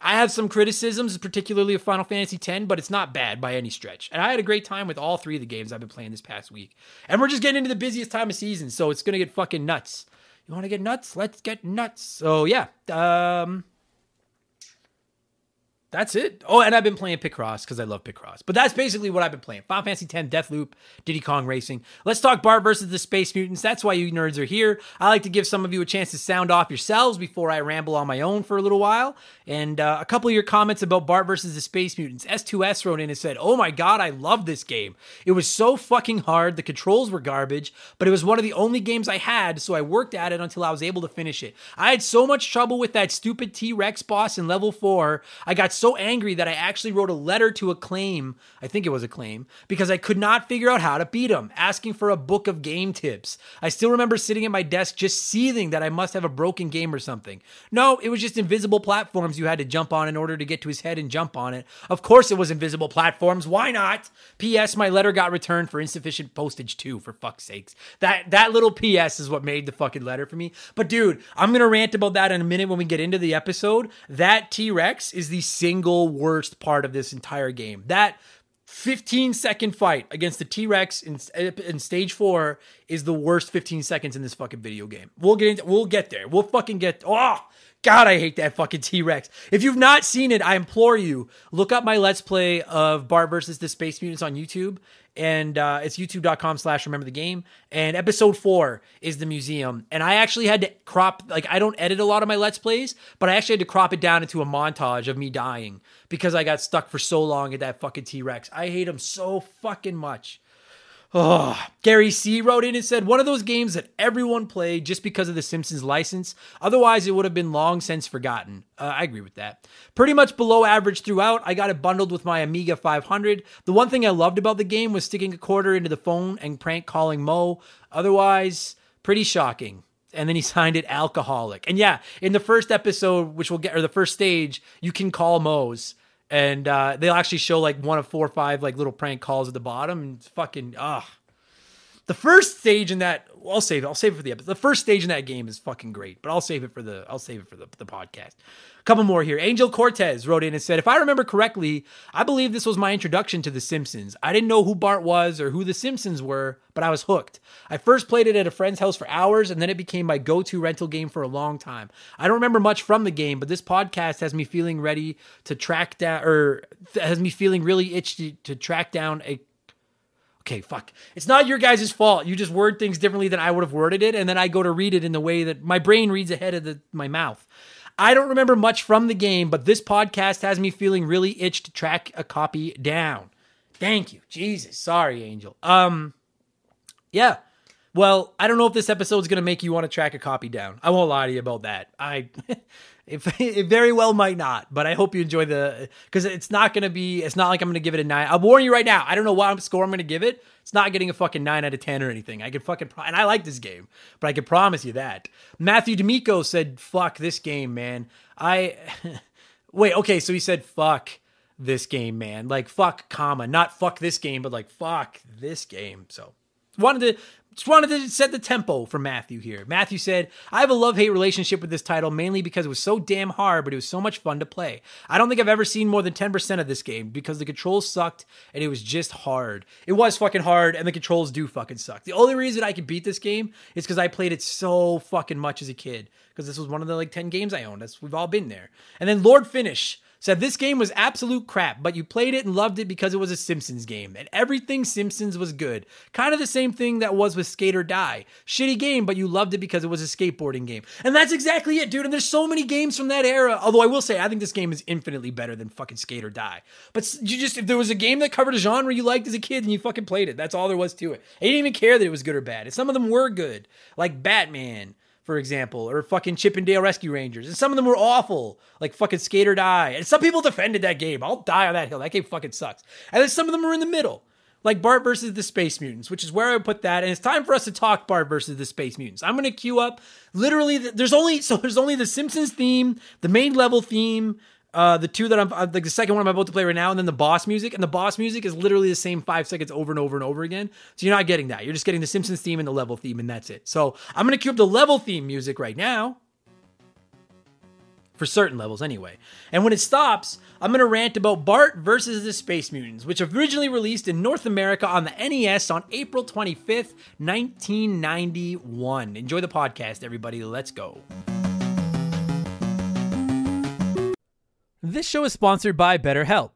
S1: I have some criticisms, particularly of Final Fantasy X, but it's not bad by any stretch. And I had a great time with all 3 of the games I've been playing this past week. And we're just getting into the busiest time of season, so it's going to get fucking nuts. You want to get nuts? Let's get nuts. So yeah, that's it. Oh, and I've been playing Picross because I love Picross. But that's basically what I've been playing. Final Fantasy X, Deathloop, Diddy Kong Racing. Let's talk Bart versus the Space Mutants. That's why you nerds are here. I like to give some of you a chance to sound off yourselves before I ramble on my own for a little while. And a couple of your comments about Bart versus the Space Mutants. S2S wrote in and said, "Oh my god, I love this game. It was so fucking hard. The controls were garbage, but it was one of the only games I had, so I worked at it until I was able to finish it. I had so much trouble with that stupid T-Rex boss in level 4. I got so angry that I actually wrote a letter to Acclaim, I think it was Acclaim, because I could not figure out how to beat him, asking for a book of game tips. I still remember sitting at my desk just seething that I must have a broken game or something. No, it was just invisible platforms you had to jump on in order to get to his head and jump on it. Of course it was invisible platforms. Why not? P.S. My letter got returned for insufficient postage too, for fuck's sakes. That little P.S. is what made the fucking letter for me. But dude, I'm going to rant about that in a minute when we get into the episode. That T-Rex is the single worst part of this entire game. That 15-second fight against the T-Rex in stage 4 is the worst 15 seconds in this fucking video game. We'll get there. We'll fucking get... Oh, God, I hate that fucking T-Rex. If you've not seen it, I implore you, look up my Let's Play of Bart versus the Space Mutants on YouTube. And it's youtube.com/rememberthegame. And episode 4 is the museum. And I actually had to crop, like, I don't edit a lot of my Let's Plays, but I actually had to crop it down into a montage of me dying because I got stuck for so long at that fucking T-Rex. I hate him so fucking much. Oh, Gary C. wrote in and said, one of those games that everyone played just because of the Simpsons license. Otherwise, it would have been long since forgotten. I agree with that. Pretty much below average throughout. I got it bundled with my Amiga 500. The one thing I loved about the game was sticking a quarter into the phone and prank calling Mo. Otherwise, pretty shocking. And then he signed it alcoholic. And yeah, in the first episode, which we'll get, or the first stage, you can call Mo's. And they'll actually show like one of 4 or 5 like little prank calls at the bottom. And it's fucking, the first stage in that, I'll save it for the episode. The first stage in that game is fucking great, but I'll save it for the podcast. A couple more here. Angel Cortez wrote in and said, if I remember correctly, I believe this was my introduction to The Simpsons. I didn't know who Bart was or who The Simpsons were, but I was hooked. I first played it at a friend's house for hours, and then it became my go-to rental game for a long time. I don't remember much from the game, but this podcast has me feeling ready to track down, or has me feeling really itchy to track down a... Okay, fuck. It's not your guys' fault. You just word things differently than I would have worded it, and then I go to read it in the way that my brain reads ahead of my mouth. I don't remember much from the game, but this podcast has me feeling really itched to track a copy down. Thank you. Jesus. Sorry, Angel. Yeah. Well, I don't know if this episode is going to make you want to track a copy down. I won't lie to you about that. It very well might not, but I hope you enjoy because it's not like I'm going to give it a 9. I'll warn you right now. I don't know what score I'm going to give it. It's not getting a fucking 9 out of 10 or anything. I could and I like this game, but I can promise you that. Matthew D'Amico said, fuck this game, man. Wait, okay, so he said, fuck this game, man. Like, fuck, comma, not fuck this game, but like, fuck this game. So, just wanted to set the tempo for Matthew here. Matthew said, I have a love-hate relationship with this title, mainly because it was so damn hard, but it was so much fun to play. I don't think I've ever seen more than 10% of this game because the controls sucked and it was just hard. It was fucking hard and the controls do fucking suck. The only reason I could beat this game is because I played it so fucking much as a kid because this was one of the like 10 games I owned. We've all been there. And then Lord Finish said this game was absolute crap, but you played it and loved it because it was a Simpsons game, and everything Simpsons was good. Kind of the same thing that was with Skate or Die. Shitty game, but you loved it because it was a skateboarding game. And that's exactly it, dude. And there's so many games from that era. Although I will say, I think this game is infinitely better than fucking Skate or Die. But if there was a game that covered a genre you liked as a kid, then you fucking played it. That's all there was to it. I didn't even care that it was good or bad. And some of them were good, like Batman, for example, or fucking Chip and Dale Rescue Rangers. And some of them were awful, like fucking Skate or Die. And some people defended that game. I'll die on that hill. That game fucking sucks. And then some of them were in the middle, like Bart versus the Space Mutants, which is where I would put that. And it's time for us to talk Bart versus the Space Mutants. I'm going to queue up literally, there's only the Simpsons theme, the main level theme, the two that I'm like the second one I'm about to play right now, and then the boss music. And the boss music is literally the same 5 seconds over and over and over again. So you're not getting that. You're just getting the Simpsons theme and the level theme, and that's it. So I'm going to cue up the level theme music right now. For certain levels anyway. And when it stops, I'm going to rant about Bart versus the Space Mutants, which originally released in North America on the NES on April 25th, 1991. Enjoy the podcast, everybody. Let's go. This show is sponsored by BetterHelp.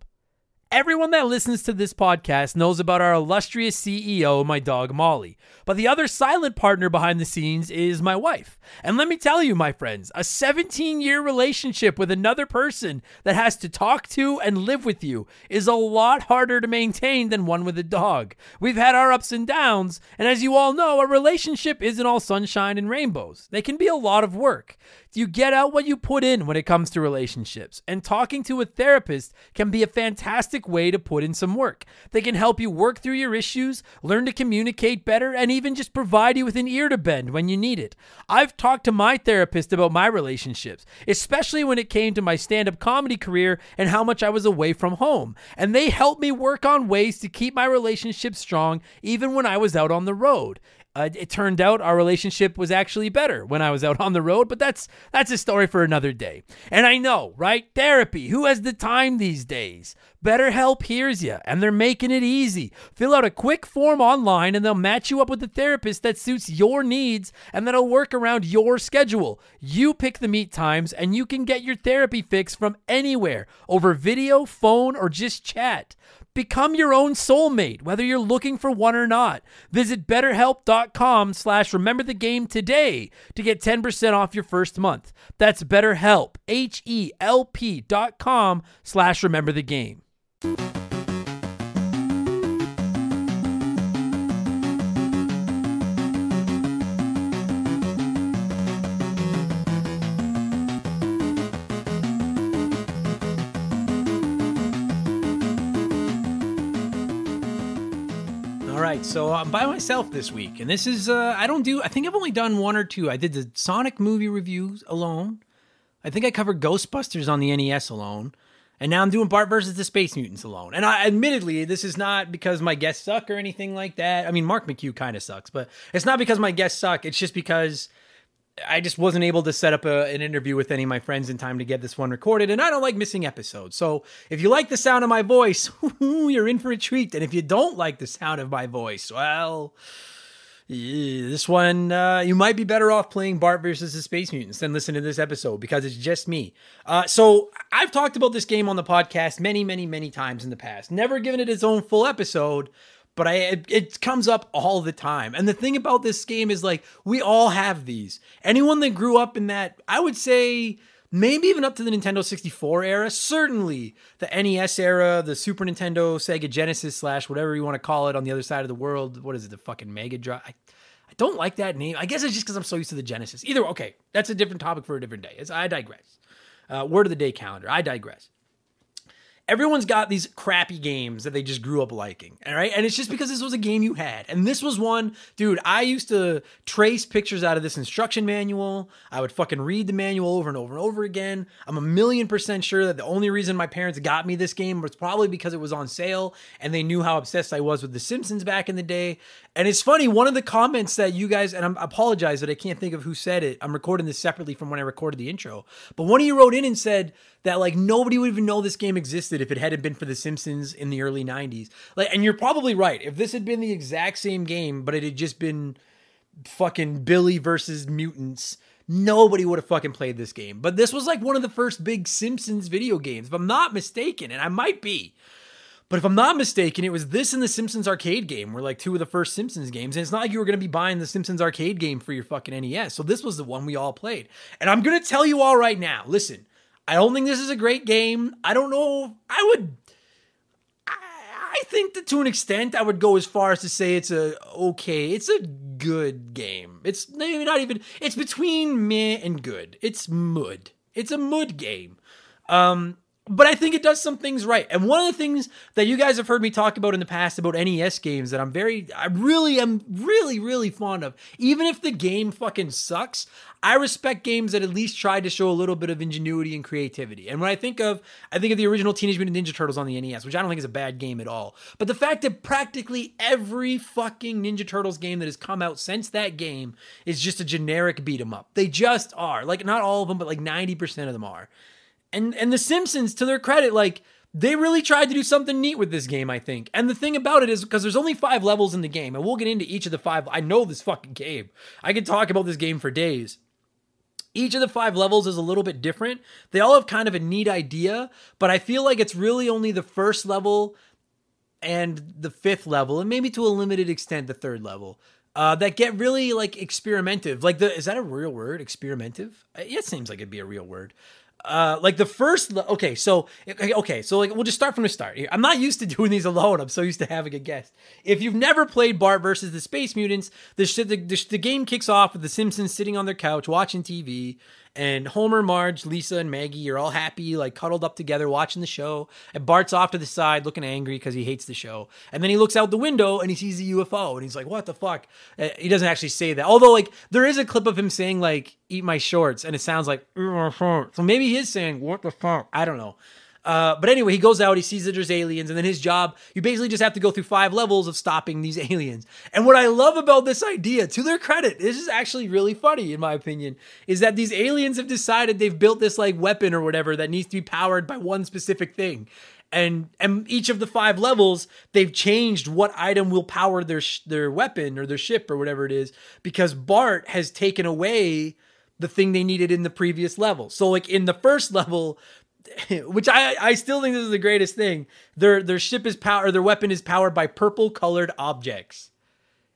S1: Everyone that listens to this podcast knows about our illustrious CEO, my dog Molly. But the other silent partner behind the scenes is my wife. And let me tell you, my friends, a 17-year relationship with another person that has to talk to and live with you is a lot harder to maintain than one with a dog. We've had our ups and downs, and as you all know, a relationship isn't all sunshine and rainbows. They can be a lot of work. You get out what you put in when it comes to relationships, and talking to a therapist can be a fantastic way to put in some work. They can help you work through your issues, learn to communicate better, and even just provide you with an ear to bend when you need it. I've talked to my therapist about my relationships, especially when it came to my stand-up comedy career and how much I was away from home, and they helped me work on ways to keep my relationship strong even when I was out on the road. It turned out our relationship was actually better when I was out on the road, but that's a story for another day. And I know, right? Therapy. Who has the time these days? BetterHelp hears you, and they're making it easy. Fill out a quick form online, and they'll match you up with a therapist that suits your needs and that'll work around your schedule. You pick the meet times, and you can get your therapy fix from anywhere, over video, phone, or just chat. Become your own soulmate, whether you're looking for one or not. Visit BetterHelp.com/rememberthegame today to get 10% off your first month. That's BetterHelp, HELP.com/rememberthegame. So I'm by myself this week, and this is, I think I've only done one or two. I did the Sonic movie reviews alone. I think I covered Ghostbusters on the NES alone, and now I'm doing Bart versus the Space Mutants alone. And admittedly, this is not because my guests suck or anything like that. I mean, Mark McHugh kind of sucks, but it's not because my guests suck. It's just because I just wasn't able to set up an interview with any of my friends in time to get this one recorded, and I don't like missing episodes. So if you like the sound of my voice, you're in for a treat. And if you don't like the sound of my voice, well, this one, you might be better off playing Bart versus the Space Mutants than listen to this episode, because it's just me. So I've talked about this game on the podcast many, many, many times in the past. Never given it its own full episode, but it comes up all the time. And the thing about this game is, like, we all have these. Anyone that grew up in that, I would say, maybe even up to the Nintendo 64 era, certainly the NES era, the Super Nintendo, Sega Genesis / whatever you want to call it on the other side of the world. What is it, the fucking Mega Drive? I don't like that name. I guess it's just because I'm so used to the Genesis. Either, okay, that's a different topic for a different day. I digress. Word of the day calendar. I digress. Everyone's got these crappy games that they just grew up liking, all right? And it's just because this was a game you had. And this was one, dude, I used to trace pictures out of this instruction manual. I would fucking read the manual over and over and over again. I'm 1,000,000% sure that the only reason my parents got me this game was probably because it was on sale and they knew how obsessed I was with The Simpsons back in the day. And it's funny, one of the comments that you guys, and I apologize that I can't think of who said it. I'm recording this separately from when I recorded the intro. But one of you wrote in and said that, like, nobody would even know this game existed if it hadn't been for The Simpsons in the early 90s. Like, and you're probably right. If this had been the exact same game, but it had just been fucking Billy versus mutants, nobody would have fucking played this game. But this was like one of the first big Simpsons video games, if I'm not mistaken, and I might be. But if I'm not mistaken, it was this and the Simpsons arcade game were like two of the first Simpsons games. And it's not like you were going to be buying the Simpsons arcade game for your fucking NES. So this was the one we all played. And I'm going to tell you all right now, listen, I don't think this is a great game. I don't know. I think that to an extent, I would go as far as to say it's a good game. It's maybe not even, it's between meh and good. It's mud. It's a mud game. But I think it does some things right. And one of the things that you guys have heard me talk about in the past about NES games that I really am really fond of, even if the game fucking sucks, I respect games that at least try to show a little bit of ingenuity and creativity. And when I think of the original Teenage Mutant Ninja Turtles on the NES, which I don't think is a bad game at all. But the fact that practically every fucking Ninja Turtles game that has come out since that game is just a generic beat 'em up. They just are. Like, not all of them, but like 90% of them are. And the Simpsons, to their credit, like, they really tried to do something neat with this game, I think. And the thing about it is, because there's only 5 levels in the game, and we'll get into each of the 5. I know this fucking game. I could talk about this game for days. Each of the 5 levels is a little bit different. They all have kind of a neat idea, but I feel like it's really only the first level and the 5th level, and maybe to a limited extent the 3rd level, that get really, like, experimentative. Like, is that a real word? Experimentative? It seems like it'd be a real word. Like the first, so like we'll just start from the start here. I'm not used to doing these alone. I'm so used to having a guest. If you've never played Bart versus the Space Mutants, the game kicks off with the Simpsons sitting on their couch watching TV, and Homer, Marge, Lisa, and Maggie are all happy, like cuddled up together watching the show. And Bart's off to the side looking angry because he hates the show. And then he looks out the window and he sees a UFO and he's like, what the fuck? He doesn't actually say that. Although, like, there is a clip of him saying, like, eat my shorts. And it sounds like, so maybe he is saying, what the fuck? I don't know. But anyway, he goes out, he sees that there's aliens, and then his job, you basically just have to go through 5 levels of stopping these aliens. And what I love about this idea, to their credit, this is actually really funny, in my opinion, is that these aliens have decided they've built this, like, weapon or whatever that needs to be powered by one specific thing. And each of the 5 levels, they've changed what item will power their weapon or their ship or whatever it is, because Bart has taken away the thing they needed in the previous level. So, like, in the first level, which I still think this is the greatest thing, their ship is powered, or their weapon is powered by purple colored objects.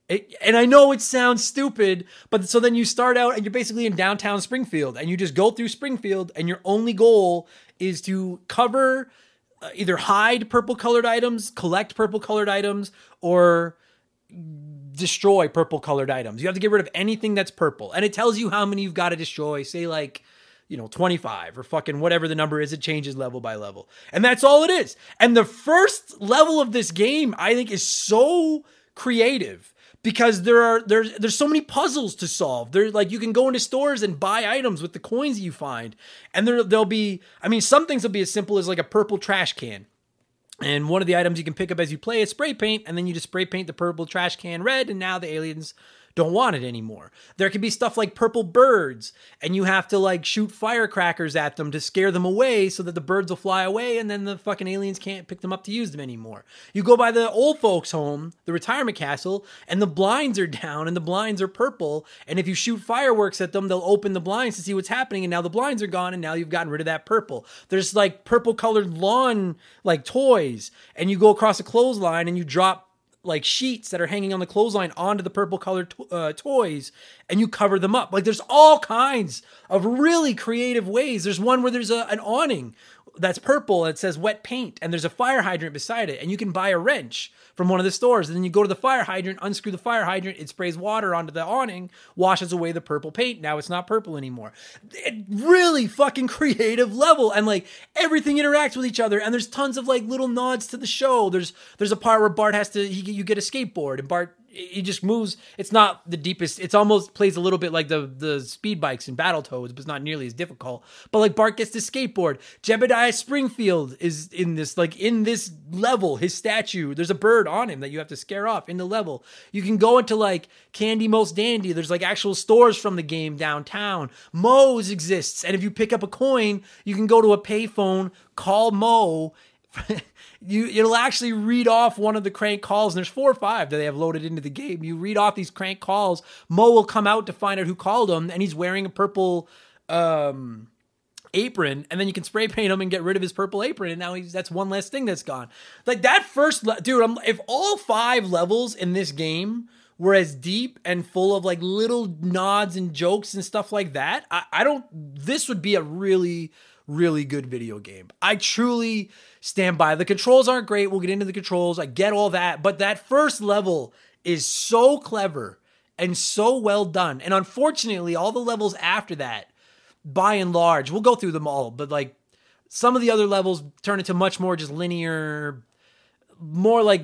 S1: And I know it sounds stupid, but so then you start out and you're basically in downtown Springfield and you just go through Springfield and your only goal is to cover, either hide purple colored items, collect purple colored items, or destroy purple colored items. You have to get rid of anything that's purple. And it tells you how many you've got to destroy. Say, like, 25 or fucking whatever the number is. It changes level by level. And that's all it is. And the first level of this game, I think, is so creative because there's so many puzzles to solve. There's, like, you can go into stores and buy items with the coins that you find. And there'll be, some things will be as simple as, like, a purple trash can. And one of the items you can pick up as you play is spray paint, and then you just spray paint the purple trash can red, and now the aliens don't want it anymore. There could be stuff like purple birds, and you have to, like, shoot firecrackers at them to scare them away so that the birds will fly away, and then the fucking aliens can't pick them up to use them anymore. You go by the old folks' home, the retirement castle, and the blinds are down, and the blinds are purple, and if you shoot fireworks at them, they'll open the blinds to see what's happening, and now the blinds are gone, and now you've gotten rid of that purple. There's, like, purple-colored lawn, like, toys, and you go across a clothesline, and you drop, like, sheets that are hanging on the clothesline onto the purple colored toys, and you cover them up. Like, there's all kinds of really creative ways. There's one where there's an awning that's purple and it says wet paint, and there's a fire hydrant beside it, and you can buy a wrench from one of the stores, and then you go to the fire hydrant, unscrew the fire hydrant, it sprays water onto the awning, washes away the purple paint. Now it's not purple anymore. Really fucking creative level, and, like, everything interacts with each other, and there's tons of, like, little nods to the show. There's a part where Bart has to, you get a skateboard, and Bart, he just moves. It's not the deepest. It's almost plays a little bit like the speed bikes in Battletoads, but it's not nearly as difficult. But, like, Bart gets to skateboard. Jebediah Springfield is in this level. His statue, there's a bird on him that you have to scare off in the level. You can go into, like, Candy Most Dandy. There's, like, actual stores from the game downtown. Moe's exists, and if you pick up a coin, you can go to a payphone, call Moe It'll actually read off one of the crank calls, and there's 4 or 5 that they have loaded into the game. You read off these crank calls. Mo will come out to find out who called him, and he's wearing a purple apron, and then you can spray paint him and get rid of his purple apron, and now that's one less thing that's gone. Like that first dude, if all 5 levels in this game were as deep and full of like little nods and jokes and stuff like that, this would be a really, really good video game. I truly stand by. The controls aren't great. We'll get into the controls. I get all that, but that first level is so clever and so well done. And unfortunately, all the levels after that, by and large, we'll go through them all, but like some of the other levels turn into much more just linear, more like,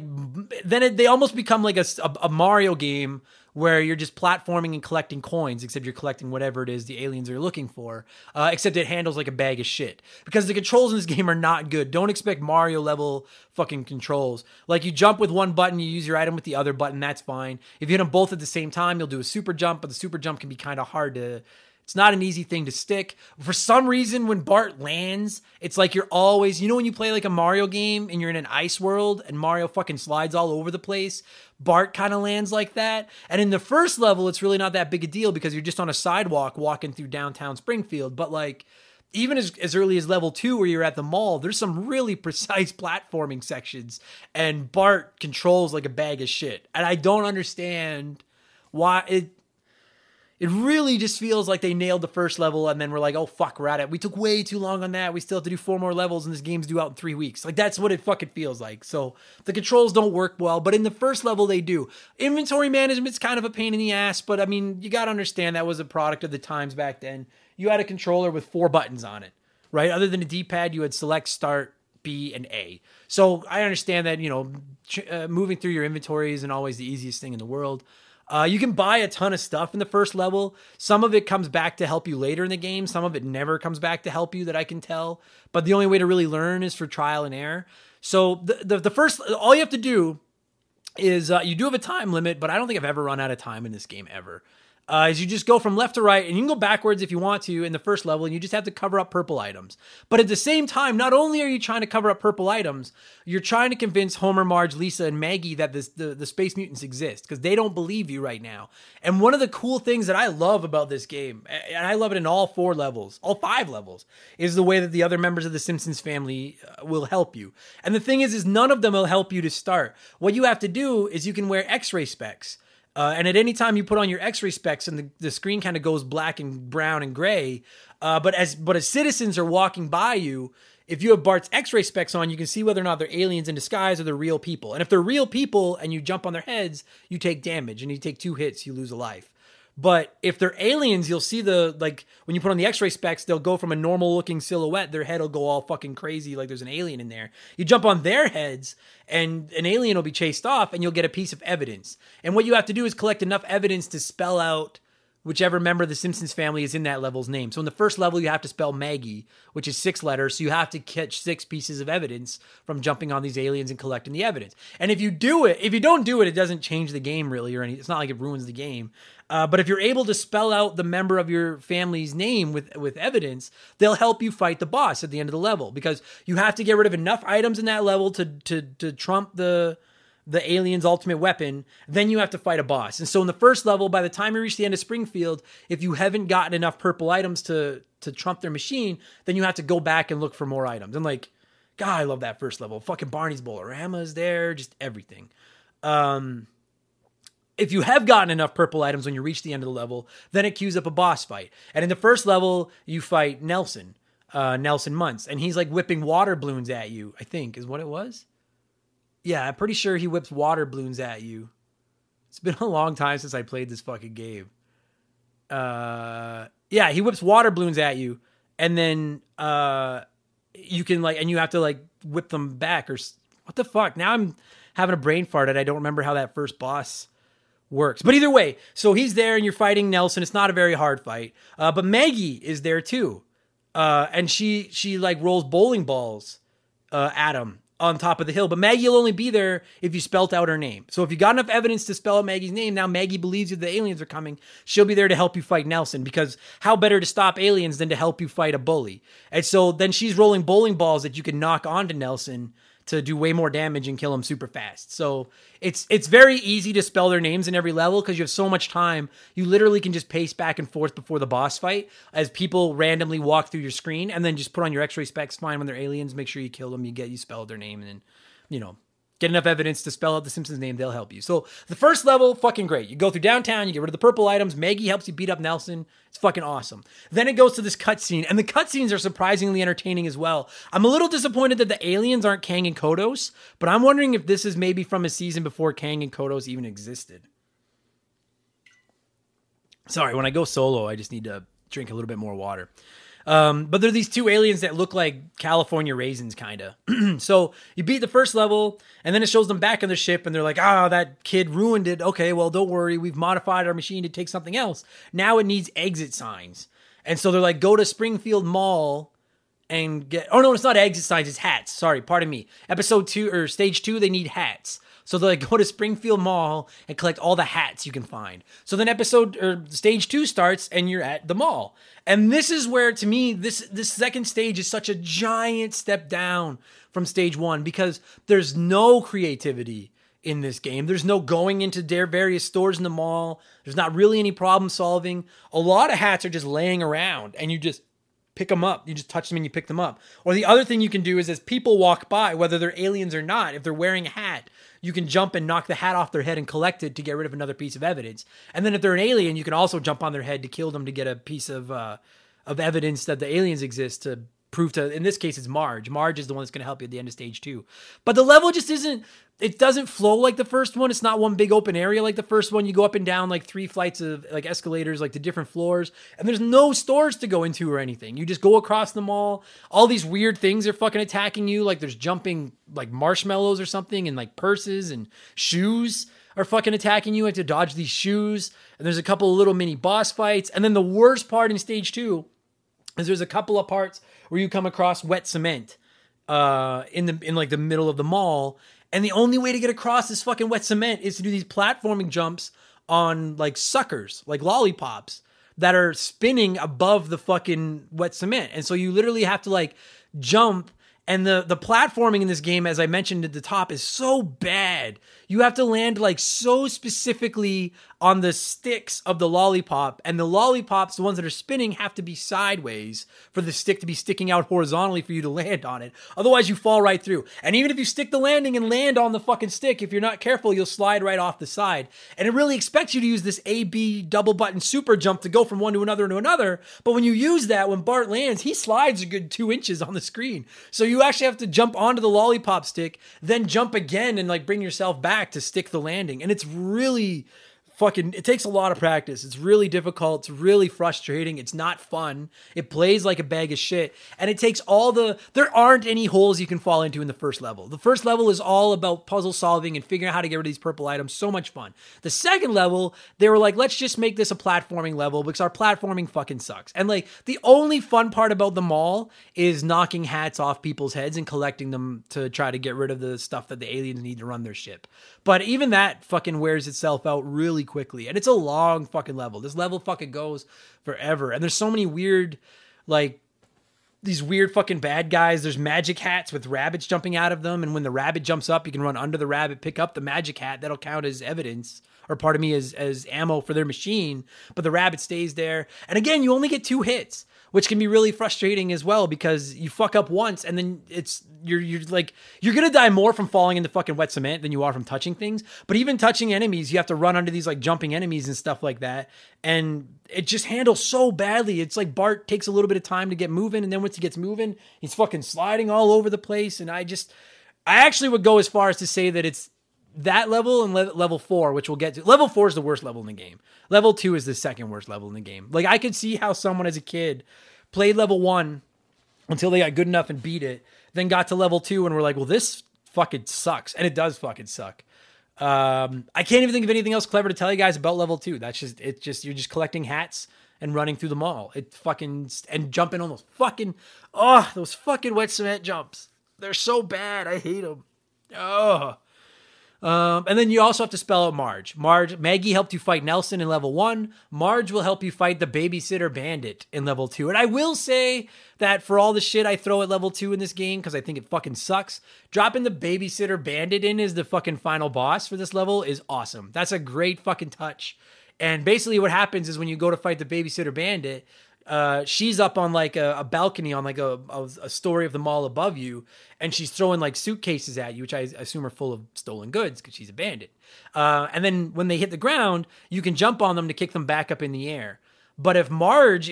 S1: then they almost become like a Mario game where you're just platforming and collecting coins, except you're collecting whatever it is the aliens are looking for, except it handles like a bag of shit. Because the controls in this game are not good. Don't expect Mario level fucking controls. Like you jump with one button, you use your item with the other button, that's fine. If you hit them both at the same time, you'll do a super jump, but the super jump can be kind of hard to... It's not an easy thing to stick. For some reason, when Bart lands, it's like you're always... You know when you play like a Mario game and you're in an ice world and Mario fucking slides all over the place? Bart kind of lands like that. And in the first level, it's really not that big a deal because you're just on a sidewalk walking through downtown Springfield. But like, even as early as level 2 where you're at the mall, there's some really precise platforming sections. And Bart controls like a bag of shit. And I don't understand why... It really just feels like they nailed the first level and then we're like, oh, fuck, we're at it. We took way too long on that. We still have to do 4 more levels and this game's due out in 3 weeks. Like, that's what it fucking feels like. So the controls don't work well, but in the first level, they do. Inventory management's kind of a pain in the ass, but I mean, you got to understand that was a product of the times back then. You had a controller with 4 buttons on it, right? Other than a D-pad, you had select, start, B, and A. So I understand that, you know, moving through your inventory isn't always the easiest thing in the world. You can buy a ton of stuff in the first level. Some of it comes back to help you later in the game. Some of it never comes back to help you that I can tell. But the only way to really learn is for trial and error. So the first, all you have to do is you do have a time limit, but I don't think I've ever run out of time in this game ever. Is you just go from left to right, and you can go backwards if you want to in the first level, and you just have to cover up purple items. But at the same time, not only are you trying to cover up purple items, you're trying to convince Homer, Marge, Lisa, and Maggie that the Space Mutants exist, because they don't believe you right now. And one of the cool things that I love about this game, and I love it in all 4 levels, all 5 levels, is the way that the other members of the Simpsons family will help you. And the thing is none of them will help you to start. What you have to do is you can wear X-ray specs. And at any time you put on your X-ray specs and the screen kind of goes black and brown and gray, but as citizens are walking by you, if you have Bart's X-ray specs on, you can see whether or not they're aliens in disguise or they're real people. And if they're real people and you jump on their heads, you take damage, and you take 2 hits, you lose a life. But if they're aliens, you'll see when you put on the X-ray specs, they'll go from a normal looking silhouette, their head will go all fucking crazy like there's an alien in there. You jump on their heads and an alien will be chased off and you'll get a piece of evidence. And what you have to do is collect enough evidence to spell out whichever member of the Simpsons family is in that level's name. So in the first level, you have to spell Maggie, which is 6 letters. So you have to catch 6 pieces of evidence from jumping on these aliens and collecting the evidence. And if you don't do it, it doesn't change the game really, or anything. It's not like it ruins the game. But if you're able to spell out the member of your family's name with evidence, they'll help you fight the boss at the end of the level, because you have to get rid of enough items in that level to trump the alien's ultimate weapon. Then you have to fight a boss. And so in the first level, by the time you reach the end of Springfield, if you haven't gotten enough purple items to trump their machine, then you have to go back and look for more items. And like, God, I love that first level. Fucking Barney's Bowl-O-Rama is there, just everything. If you have gotten enough purple items when you reach the end of the level, then it queues up a boss fight. And in the first level, you fight Nelson Muntz, and he's like whipping water balloons at you, I think is what it was. Yeah, I'm pretty sure he whips water balloons at you. It's been a long time since I played this fucking game. Yeah, he whips water balloons at you, and then you can and you have to whip them back, or what the fuck? Now I'm having a brain fart and I don't remember how that first boss works. But either way, so he's there and you're fighting Nelson. It's not a very hard fight. But Maggie is there too. And she rolls bowling balls at him. on top of the hill, but Maggie will only be there if you spelt out her name. So if you got enough evidence to spell out Maggie's name, now Maggie believes you the aliens are coming. She'll be there to help you fight Nelson, because how better to stop aliens than to help you fight a bully? And so then she's rolling bowling balls that you can knock onto Nelson to do way more damage and kill him super fast. So it's very easy to spell their names in every level because you have so much time. You literally can just pace back and forth before the boss fight as people randomly walk through your screen, and then just put on your X-ray specs, find when they're aliens, make sure you kill them, you spell their name, and then, get enough evidence to spell out the Simpsons name, they'll help you. So the first level, fucking great. You go through downtown, you get rid of the purple items, Maggie helps you beat up Nelson. It's fucking awesome. Then it goes to this cutscene, and the cutscenes are surprisingly entertaining as well. I'm a little disappointed that the aliens aren't Kang and Kodos, but I'm wondering if this is maybe from a season before Kang and Kodos even existed. Sorry, when I go solo, I just need to drink a little bit more water. But there are these two aliens that look like California raisins, kind of. So you beat the first level, and then it shows them back on their ship, and they're like, that kid ruined it. Okay, well, don't worry. We've modified our machine to take something else. Now it needs exit signs. And so they're like, go to Springfield Mall and get... Oh, no, it's not exit signs. It's hats. Sorry, pardon me. Episode 2, or Stage 2, they need hats. So they're like, go to Springfield Mall and collect all the hats you can find. So then Stage 2 starts, and you're at the mall. And this is where, to me, this second stage is such a giant step down from Stage 1, because there's no creativity in this game. There's no going into their various stores in the mall. There's not really any problem solving. A lot of hats are just laying around, and you just pick them up. You just touch them and you pick them up. Or the other thing you can do is, as people walk by, whether they're aliens or not, if they're wearing a hat, you can jump and knock the hat off their head and collect it to get rid of another piece of evidence. And then if they're an alien, you can also jump on their head to kill them to get a piece of evidence that the aliens exist, to prove to, in this case, it's Marge. Marge is the one that's going to help you at the end of Stage 2. But the level just it doesn't flow like the first one. It's not one big open area like the first one. You go up and down like 3 flights of like escalators, like to different floors, and there's no stores to go into or anything. You just go across the mall. All these weird things are fucking attacking you. Like there's jumping like marshmallows or something, and like purses and shoes are fucking attacking you. You have to dodge these shoes. And there's a couple of little mini boss fights. And then the worst part in Stage 2 is there's a couple of parts where you come across wet cement in like the middle of the mall. And the only way to get across this fucking wet cement is to do these platforming jumps on like suckers, like lollipops that are spinning above the fucking wet cement. And so you literally have to like jump. And the platforming in this game, as I mentioned at the top, is so bad. You have to land like so specifically on the sticks of the lollipop, and the lollipops, the ones that are spinning, have to be sideways for the stick to be sticking out horizontally for you to land on it. Otherwise, you fall right through. And even if you stick the landing and land on the fucking stick, if you're not careful, you'll slide right off the side. And it really expects you to use this A-B double button super jump to go from one to another. But when you use that, when Bart lands, he slides a good 2 inches on the screen. So you actually have to jump onto the lollipop stick, then jump again and like bring yourself back to stick the landing. And it's really it takes a lot of practice. It's really difficult. It's really frustrating. It's not fun. It plays like a bag of shit. And it takes there aren't any holes you can fall into in the first level. The first level is all about puzzle solving and figuring out how to get rid of these purple items. So much fun. The second level, they were like, let's just make this a platforming level because our platforming fucking sucks. And like the only fun part about the mall is knocking hats off people's heads and collecting them to try to get rid of the stuff that the aliens need to run their ship. But even that fucking wears itself out really quickly. And it's a long fucking level. This level fucking goes forever. And there's so many weird, like, these weird fucking bad guys. There's magic hats with rabbits jumping out of them. And when the rabbit jumps up, you can run under the rabbit, pick up the magic hat. That'll count as evidence, or pardon me, as ammo for their machine. But the rabbit stays there. And again, you only get 2 hits, which can be really frustrating as well, because you fuck up once and then you're gonna die more from falling into fucking wet cement than you are from touching things. But even touching enemies, you have to run under these like jumping enemies and stuff like that, and it just handles so badly. It's like Bart takes a little bit of time to get moving, and then once he gets moving, he's fucking sliding all over the place. And I actually would go as far as to say that it's that level and level 4, which we'll get to. Level 4 is the worst level in the game. Level 2 is the second worst level in the game. Like, I could see how someone as a kid played level 1 until they got good enough and beat it, then got to level 2 and were like, well, this fucking sucks. And it does fucking suck. I can't even think of anything else clever to tell you guys about level 2. You're just collecting hats and running through the mall. And jumping on those fucking wet cement jumps. They're so bad. I hate them. Oh. And then you also have to spell out Marge. Maggie helped you fight Nelson in level 1. Marge will help you fight the babysitter bandit in level 2. And I will say that for all the shit I throw at level 2 in this game, because I think it fucking sucks, dropping the babysitter bandit in as the fucking final boss for this level is awesome. That's a great fucking touch. And basically what happens is when you go to fight the babysitter bandit, she's up on like a balcony on like a story of the mall above you, and she's throwing like suitcases at you, which I assume are full of stolen goods because she's a bandit. And then when they hit the ground, you can jump on them to kick them back up in the air. But if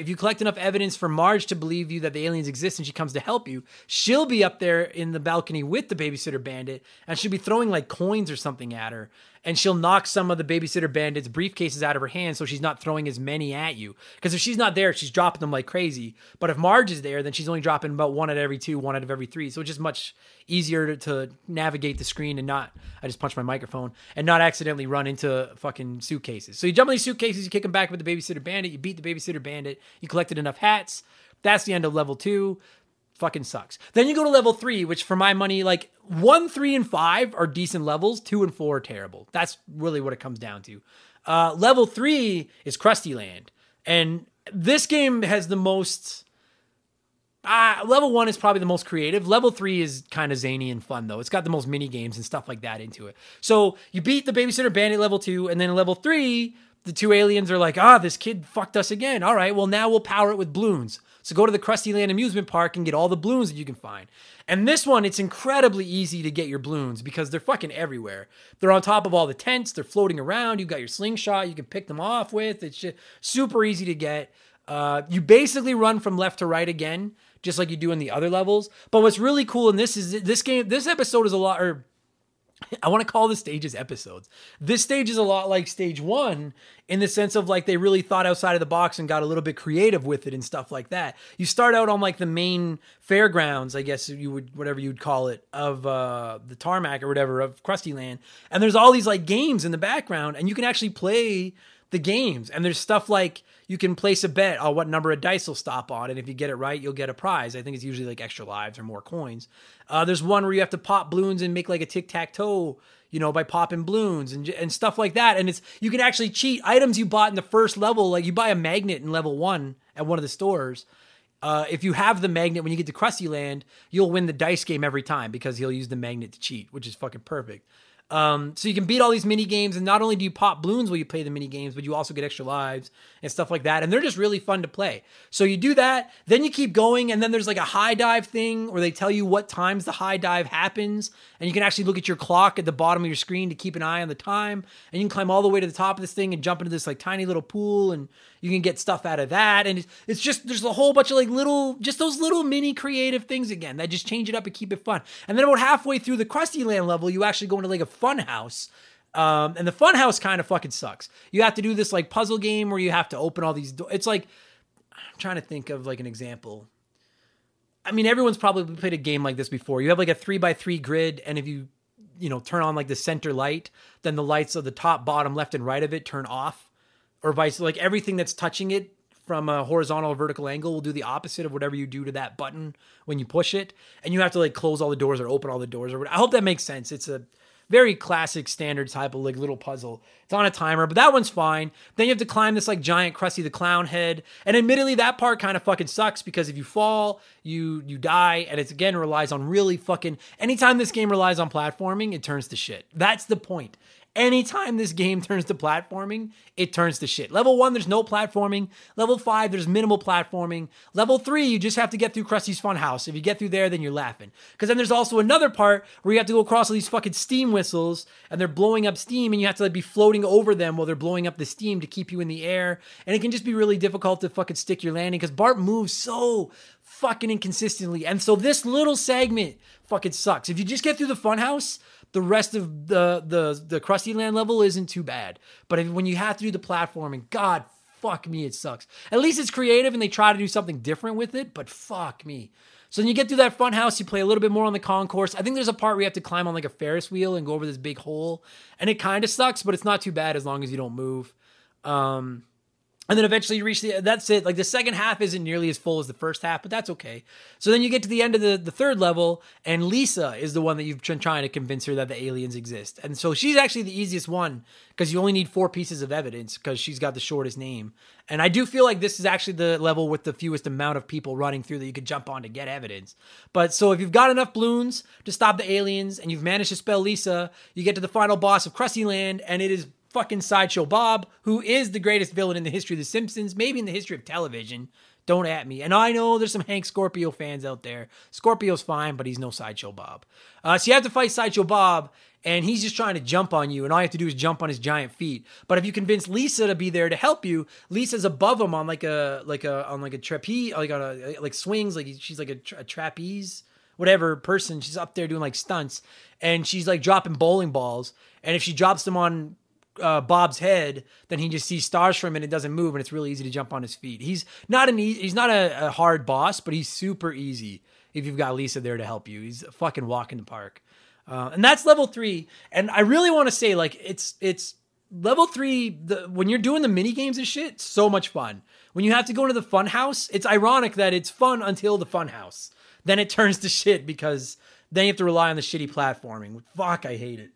S1: you collect enough evidence for Marge to believe you that the aliens exist and she comes to help you, she'll be up there in the balcony with the babysitter bandit, and she'll be throwing like coins or something at her. And she'll knock some of the babysitter bandit's briefcases out of her hand so she's not throwing as many at you. Because if she's not there, she's dropping them like crazy. But if Marge is there, then she's only dropping about 1 out of every 2, 1 out of every 3. So it's just much easier to navigate the screen and not, I just punched my microphone, and not accidentally run into fucking suitcases. So you jump in these suitcases, you kick them back with the babysitter bandit, you beat the babysitter bandit, you collected enough hats. That's the end of level 2. Fucking sucks. Then you go to level 3, which for my money, like 1, 3, and 5 are decent levels. 2 and 4 are terrible. That's really what it comes down to. Level 3 is Krusty Land. And this game has the most... level 1 is probably the most creative. Level 3 is kind of zany and fun, though. It's got the most mini games and stuff like that into it. So you beat the babysitter bandit level 2, and then in level 3, the 2 aliens are like, this kid fucked us again. All right, well, now we'll power it with balloons. So go to the Krusty Land amusement park and get all the balloons that you can find. And this one, it's incredibly easy to get your balloons because they're fucking everywhere. They're on top of all the tents. They're floating around. You've got your slingshot you can pick them off with. It's just super easy to get. You basically run from left to right again, just like you do in the other levels. But what's really cool in this is this episode is a lot, or I want to call the stages episodes. This stage is a lot like stage 1 in the sense of like they really thought outside of the box and got a little bit creative with it and stuff like that. You start out on like the main fairgrounds, I guess whatever you'd call it, of the tarmac or whatever of Krusty Land. And there's all these like games in the background, and you can actually play the games. And there's stuff like you can place a bet on what number of dice will stop on, and if you get it right, you'll get a prize. I think it's usually like extra lives or more coins. There's one where you have to pop balloons and make like a tic-tac-toe, by popping balloons and stuff like that. And you can actually cheat items you bought in the first level. Like you buy a magnet in level 1 at one of the stores. If you have the magnet when you get to Krusty Land, you'll win the dice game every time because he'll use the magnet to cheat, which is fucking perfect. So you can beat all these mini games, and not only do you pop balloons while you play the mini games, but you also get extra lives and stuff like that. And they're just really fun to play. So you do that, then you keep going, and then there's like a high dive thing where they tell you what times the high dive happens, and you can actually look at your clock at the bottom of your screen to keep an eye on the time, and you can climb all the way to the top of this thing and jump into this like tiny little pool, and you can get stuff out of that. And it's just, there's a whole bunch of like those little mini creative things again that just change it up and keep it fun. And then about halfway through the Krusty Land level, you actually go into like a fun house. And the fun house kind of fucking sucks. You have to do this like puzzle game where you have to open all these doors. It's like, I'm trying to think of like an example. I mean, everyone's probably played a game like this before. You have like a 3x3 grid, and if you turn on like the center light, then the lights of the top, bottom, left, and right of it turn off. Or vice, like everything that's touching it from a horizontal or vertical angle will do the opposite of whatever you do to that button when you push it. And you have to like close all the doors or open all the doors. I hope that makes sense. It's a very classic standard type of like little puzzle. It's on a timer, but that one's fine. Then you have to climb this like giant Krusty the Clown head. And admittedly, that part kind of fucking sucks because if you fall, you die. And it's again relies on really fucking, anytime this game relies on platforming, it turns to shit. That's the point. Anytime this game turns to platforming, it turns to shit. Level 1, there's no platforming. Level 5, there's minimal platforming. Level 3, you just have to get through Krusty's Funhouse. If you get through there, then you're laughing. Because then there's also another part where you have to go across all these fucking steam whistles, and they're blowing up steam, and you have to like be floating over them while they're blowing up the steam to keep you in the air. And it can just be really difficult to fucking stick your landing because Bart moves so fucking inconsistently. And so this little segment fucking sucks. If you just get through the Funhouse, the rest of the Krusty Land level isn't too bad. But when you have to do the platforming, God, fuck me, it sucks. At least it's creative and they try to do something different with it, but fuck me. So then you get through that fun house, you play a little bit more on the concourse. I think there's a part where you have to climb on like a Ferris wheel and go over this big hole. And it kind of sucks, but it's not too bad as long as you don't move. And then eventually you reach that's it. Like the second half isn't nearly as full as the first half, but that's okay. So then you get to the end of the third level, and Lisa is the one that you've been trying to convince her that the aliens exist. And so she's actually the easiest one because you only need 4 pieces of evidence because she's got the shortest name. And I do feel like this is actually the level with the fewest amount of people running through that you could jump on to get evidence. But so if you've got enough balloons to stop the aliens and you've managed to spell Lisa, you get to the final boss of Krusty Land, and it is fucking Sideshow Bob, who is the greatest villain in the history of The Simpsons, maybe in the history of television. Don't at me. And I know there's some Hank Scorpio fans out there. Scorpio's fine, but he's no Sideshow Bob. So you have to fight Sideshow Bob, and he's just trying to jump on you, and all you have to do is jump on his giant feet. But if you convince Lisa to be there to help you, Lisa's above him on like a trapeze, like swings, like she's like a trapeze, whatever person. She's up there doing like stunts, and she's like dropping bowling balls. And if she drops them on Bob's head, then he just sees stars from it and it doesn't move, and it's really easy to jump on his feet. He's not a hard boss, but he's super easy if you've got Lisa there to help you. He's a fucking walk in the park. And that's level 3. And I really want to say, like, it's level 3, when you're doing the mini games and shit, so much fun. When you have to go into the fun house, it's ironic that it's fun until the fun house. Then it turns to shit because then you have to rely on the shitty platforming. Fuck, I hate it.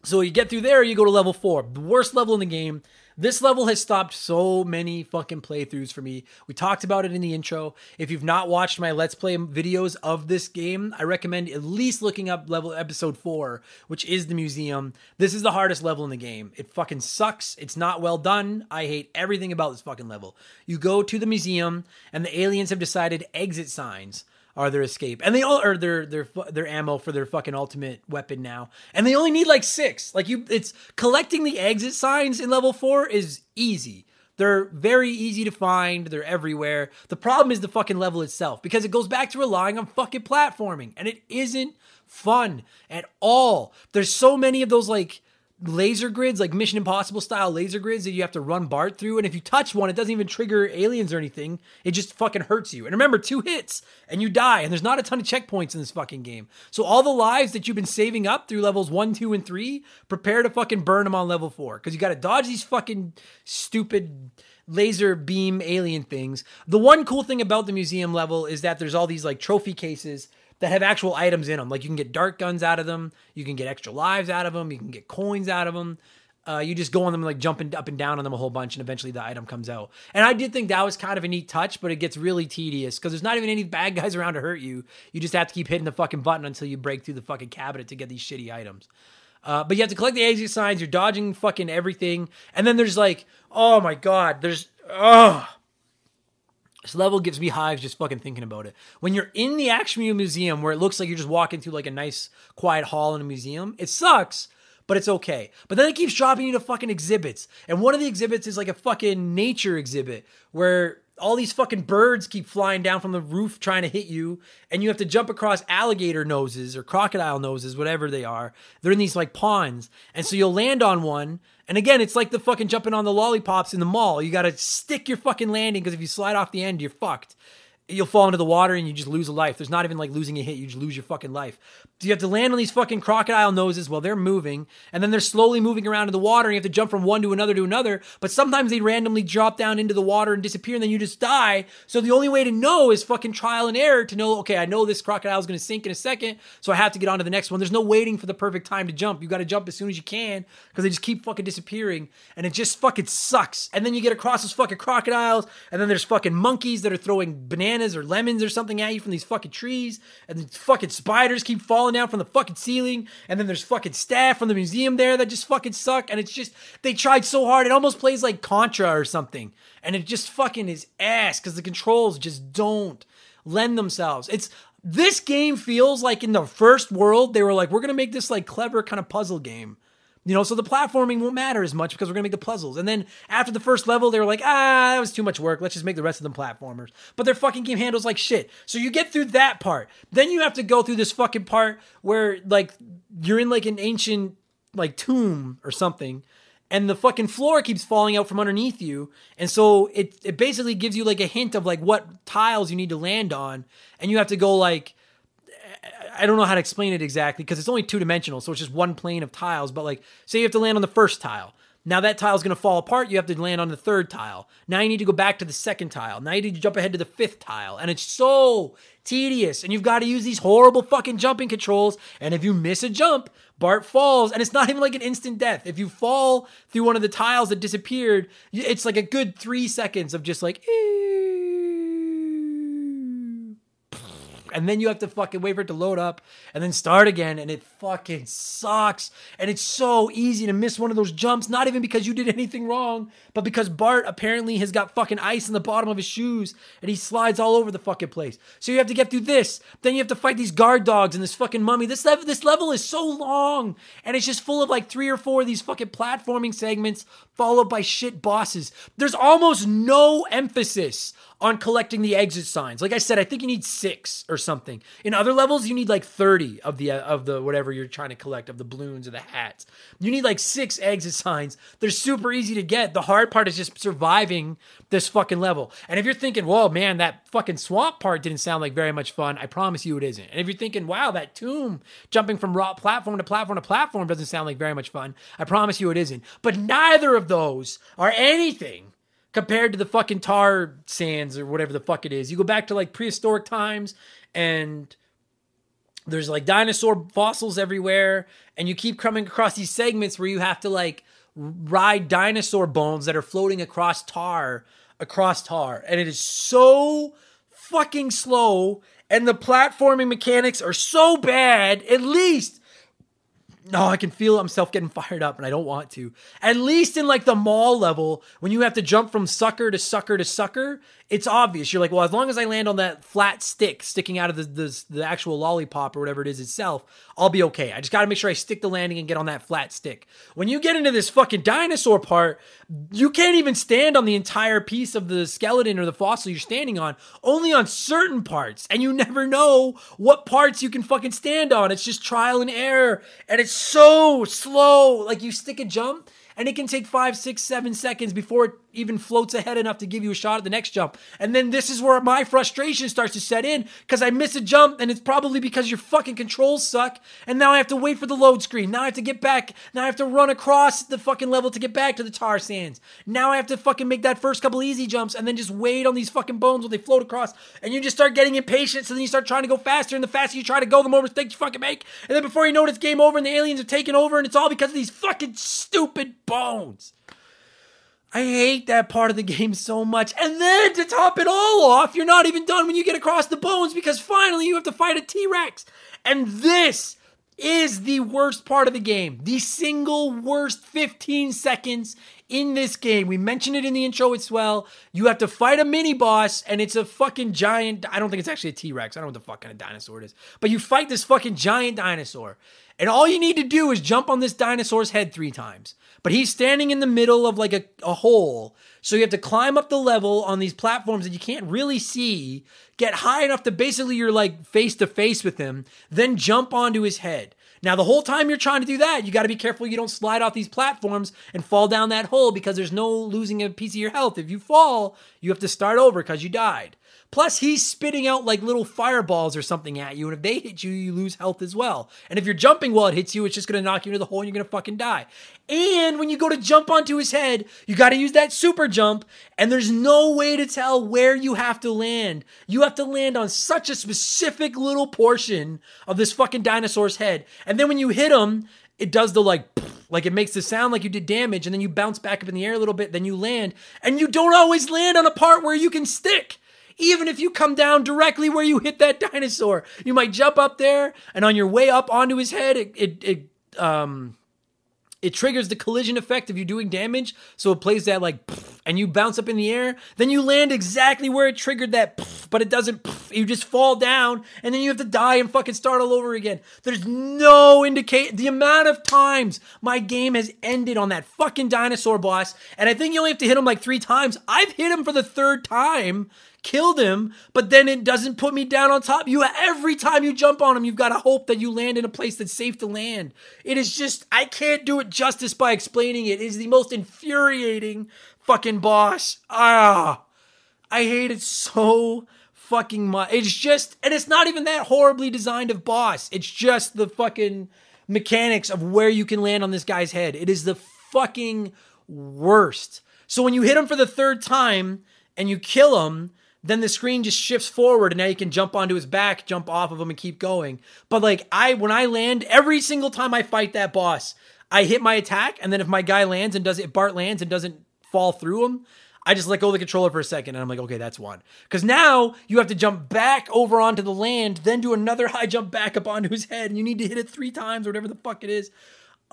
S1: So you get through there, you go to level 4, the worst level in the game. This level has stopped so many fucking playthroughs for me. We talked about it in the intro. If you've not watched my Let's Play videos of this game, I recommend at least looking up episode 4, which is the museum. This is the hardest level in the game. It fucking sucks. It's not well done. I hate everything about this fucking level. You go to the museum, and the aliens have decided exit signs are their escape, and they all are their ammo for their fucking ultimate weapon now, and they only need like 6. Like it's collecting the exit signs in level 4 is easy. They're very easy to find. They're everywhere. The problem is the fucking level itself, because it goes back to relying on fucking platforming, and it isn't fun at all. There's so many of those like laser grids, like Mission Impossible style laser grids that you have to run Bart through, and if you touch one, it doesn't even trigger aliens or anything. It just fucking hurts you. And remember, 2 hits and you die, and there's not a ton of checkpoints in this fucking game. So all the lives that you've been saving up through levels 1, 2, and 3, prepare to fucking burn them on level 4, because you got to dodge these fucking stupid laser beam alien things. The one cool thing about the museum level is that there's all these like trophy cases that have actual items in them. Like you can get dart guns out of them. You can get extra lives out of them. You can get coins out of them. You just go on them, like jumping up and down on them a whole bunch, and eventually the item comes out. And I did think that was kind of a neat touch, but it gets really tedious because there's not even any bad guys around to hurt you. You just have to keep hitting the fucking button until you break through the fucking cabinet to get these shitty items. But you have to collect the exit signs. You're dodging fucking everything. And then there's like, oh my God, this level gives me hives just fucking thinking about it. When you're in the Action Museum, where it looks like you're just walking through like a nice, quiet hall in a museum, it sucks, but it's okay. But then it keeps dropping you to fucking exhibits. And one of the exhibits is like a fucking nature exhibit where all these fucking birds keep flying down from the roof trying to hit you, and you have to jump across alligator noses or crocodile noses, whatever they are. They're in these like ponds. And so you'll land on one, and again, it's like the fucking jumping on the lollipops in the mall. You gotta stick your fucking landing, because if you slide off the end, you're fucked. You'll fall into the water and you just lose a life. There's not even like losing a hit. You just lose your fucking life. So you have to land on these fucking crocodile noses while they're moving, and then they're slowly moving around in the water, and you have to jump from one to another, but sometimes they randomly drop down into the water and disappear, and then you just die. So the only way to know is fucking trial and error to know, okay, I know this crocodile is going to sink in a second, so I have to get on to the next one. There's no waiting for the perfect time to jump. You got to jump as soon as you can, because they just keep fucking disappearing, and it just fucking sucks. And then you get across those fucking crocodiles, and then there's fucking monkeys that are throwing bananas or lemons or something at you from these fucking trees, and the fucking spiders keep falling down from the fucking ceiling, and then there's fucking staff from the museum there that just fucking suck, and it's just, they tried so hard. It almost plays like Contra or something, and it just fucking is ass, because the controls just don't lend themselves. This game feels like in the first world, they were like, we're gonna make this like clever kind of puzzle game. You know, so the platforming won't matter as much because we're going to make the puzzles. And then after the first level, they were like, that was too much work. Let's just make the rest of them platformers. But their fucking game handles like shit. So you get through that part. Then you have to go through this fucking part where, like, you're in, like, an ancient, like, tomb or something. And the fucking floor keeps falling out from underneath you. And so it basically gives you, like, a hint of, like, what tiles you need to land on. And you have to go, like, I don't know how to explain it exactly because it's only 2-dimensional, so it's just one plane of tiles. But like, say you have to land on the first tile, Now that tile's going to fall apart. You have to land on the third tile. Now you need to go back to the second tile. Now you need to jump ahead to the fifth tile. And it's so tedious. And you've got to use these horrible fucking jumping controls. And if you miss a jump, Bart falls. And it's not even like an instant death. If you fall through one of the tiles that disappeared, it's like a good 3 seconds of just like, and then you have to fucking wait for it to load up and then start again, and it fucking sucks. And it's so easy to miss one of those jumps, not even because you did anything wrong, but because Bart apparently has got fucking ice in the bottom of his shoes and he slides all over the fucking place. So you have to get through this. Then you have to fight these guard dogs and this fucking mummy. This level is so long, and it's just full of like 3 or 4 of these fucking platforming segments followed by shit bosses. There's almost no emphasis on collecting the exit signs. Like I said, I think you need 6 or something. In other levels, you need like 30 of the whatever you're trying to collect, of the balloons or the hats. You need like 6 exit signs. They're super easy to get. The hard part is just surviving this fucking level. And if you're thinking, whoa, man, that fucking swamp part didn't sound like very much fun, I promise you it isn't. And if you're thinking, wow, that tomb jumping from platform to platform to platform doesn't sound like very much fun, I promise you it isn't. But neither of those are anything compared to the fucking tar sands or whatever the fuck it is. You go back to like prehistoric times and there's like dinosaur fossils everywhere, and you keep coming across these segments where you have to like ride dinosaur bones that are floating across tar. And it is so fucking slow, and the platforming mechanics are so bad. At least, no, I can feel myself getting fired up, and I don't want to. At least in like the mall level, when you have to jump from sucker to sucker to sucker, it's obvious. You're like, well, as long as I land on that flat stick sticking out of the actual lollipop or whatever it is itself, I'll be okay. I just got to make sure I stick the landing and get on that flat stick. When you get into this fucking dinosaur part, you can't even stand on the entire piece of the skeleton or the fossil you're standing on, only on certain parts. And you never know what parts you can fucking stand on. It's just trial and error. And it's so slow. Like you stick a jump, and it can take 5, 6, 7 seconds before it even floats ahead enough to give you a shot at the next jump. And then this is where my frustration starts to set in, because I miss a jump, and it's probably because your fucking controls suck, and now I have to wait for the load screen. Now I have to get back. Now I have to run across the fucking level to get back to the tar sands. Now I have to fucking make that first couple easy jumps and then just wait on these fucking bones while they float across, and you just start getting impatient, so then you start trying to go faster, and the faster you try to go, the more mistakes you fucking make, and then before you know it, it's game over, and the aliens are taking over, and it's all because of these fucking stupid bones. I hate that part of the game so much. And then to top it all off, you're not even done when you get across the bones, because finally you have to fight a T-Rex. And this is the worst part of the game. The single worst 15 seconds in this game. We mentioned it in the intro as well. You have to fight a mini boss, and it's a fucking giant. I don't think it's actually a T-Rex. I don't know what the fuck kind of dinosaur it is. But you fight this fucking giant dinosaur. And all you need to do is jump on this dinosaur's head 3 times. But he's standing in the middle of like a hole. So you have to climb up the level on these platforms that you can't really see, get high enough to basically you're like face to face with him, then jump onto his head. Now, the whole time you're trying to do that, you got to be careful you don't slide off these platforms and fall down that hole, because there's no losing a piece of your health. If you fall, you have to start over because you died. Plus, he's spitting out like little fireballs or something at you, and if they hit you, you lose health as well. And if you're jumping while it hits you, it's just going to knock you into the hole and you're going to fucking die. And when you go to jump onto his head, you got to use that super jump, and there's no way to tell where you have to land. You have to land on such a specific little portion of this fucking dinosaur's head. And then when you hit him, it does the like it makes the sound like you did damage, and then you bounce back up in the air a little bit, then you land, and you don't always land on a part where you can stick. Even if you come down directly where you hit that dinosaur, you might jump up there, and on your way up onto his head, it triggers the collision effect of you doing damage. So it plays that like, and you bounce up in the air. Then you land exactly where it triggered that, but it doesn't. You just fall down, and then you have to die and fucking start all over again. There's no indicate the amount of times my game has ended on that fucking dinosaur boss, and I think you only have to hit him like 3 times. I've hit him for the 3rd time, killed him, but then it doesn't put me down on top. Every time you jump on him, you've got to hope that you land in a place that's safe to land. It is just, I can't do it justice by explaining it. It is the most infuriating fucking boss. I hate it so fucking much. It's just, and it's not even that horribly designed of boss. It's just the fucking mechanics of where you can land on this guy's head. It is the fucking worst. So when you hit him for the third time and you kill him, then the screen just shifts forward and now you can jump onto his back, jump off of him and keep going. But like when I land, every single time I fight that boss, I hit my attack, and then if my guy lands and if Bart lands and doesn't fall through him, I just let go of the controller for a second and I'm like, okay, that's one. Because now you have to jump back over onto the land, then do another high jump back up onto his head, and you need to hit it 3 times or whatever the fuck it is.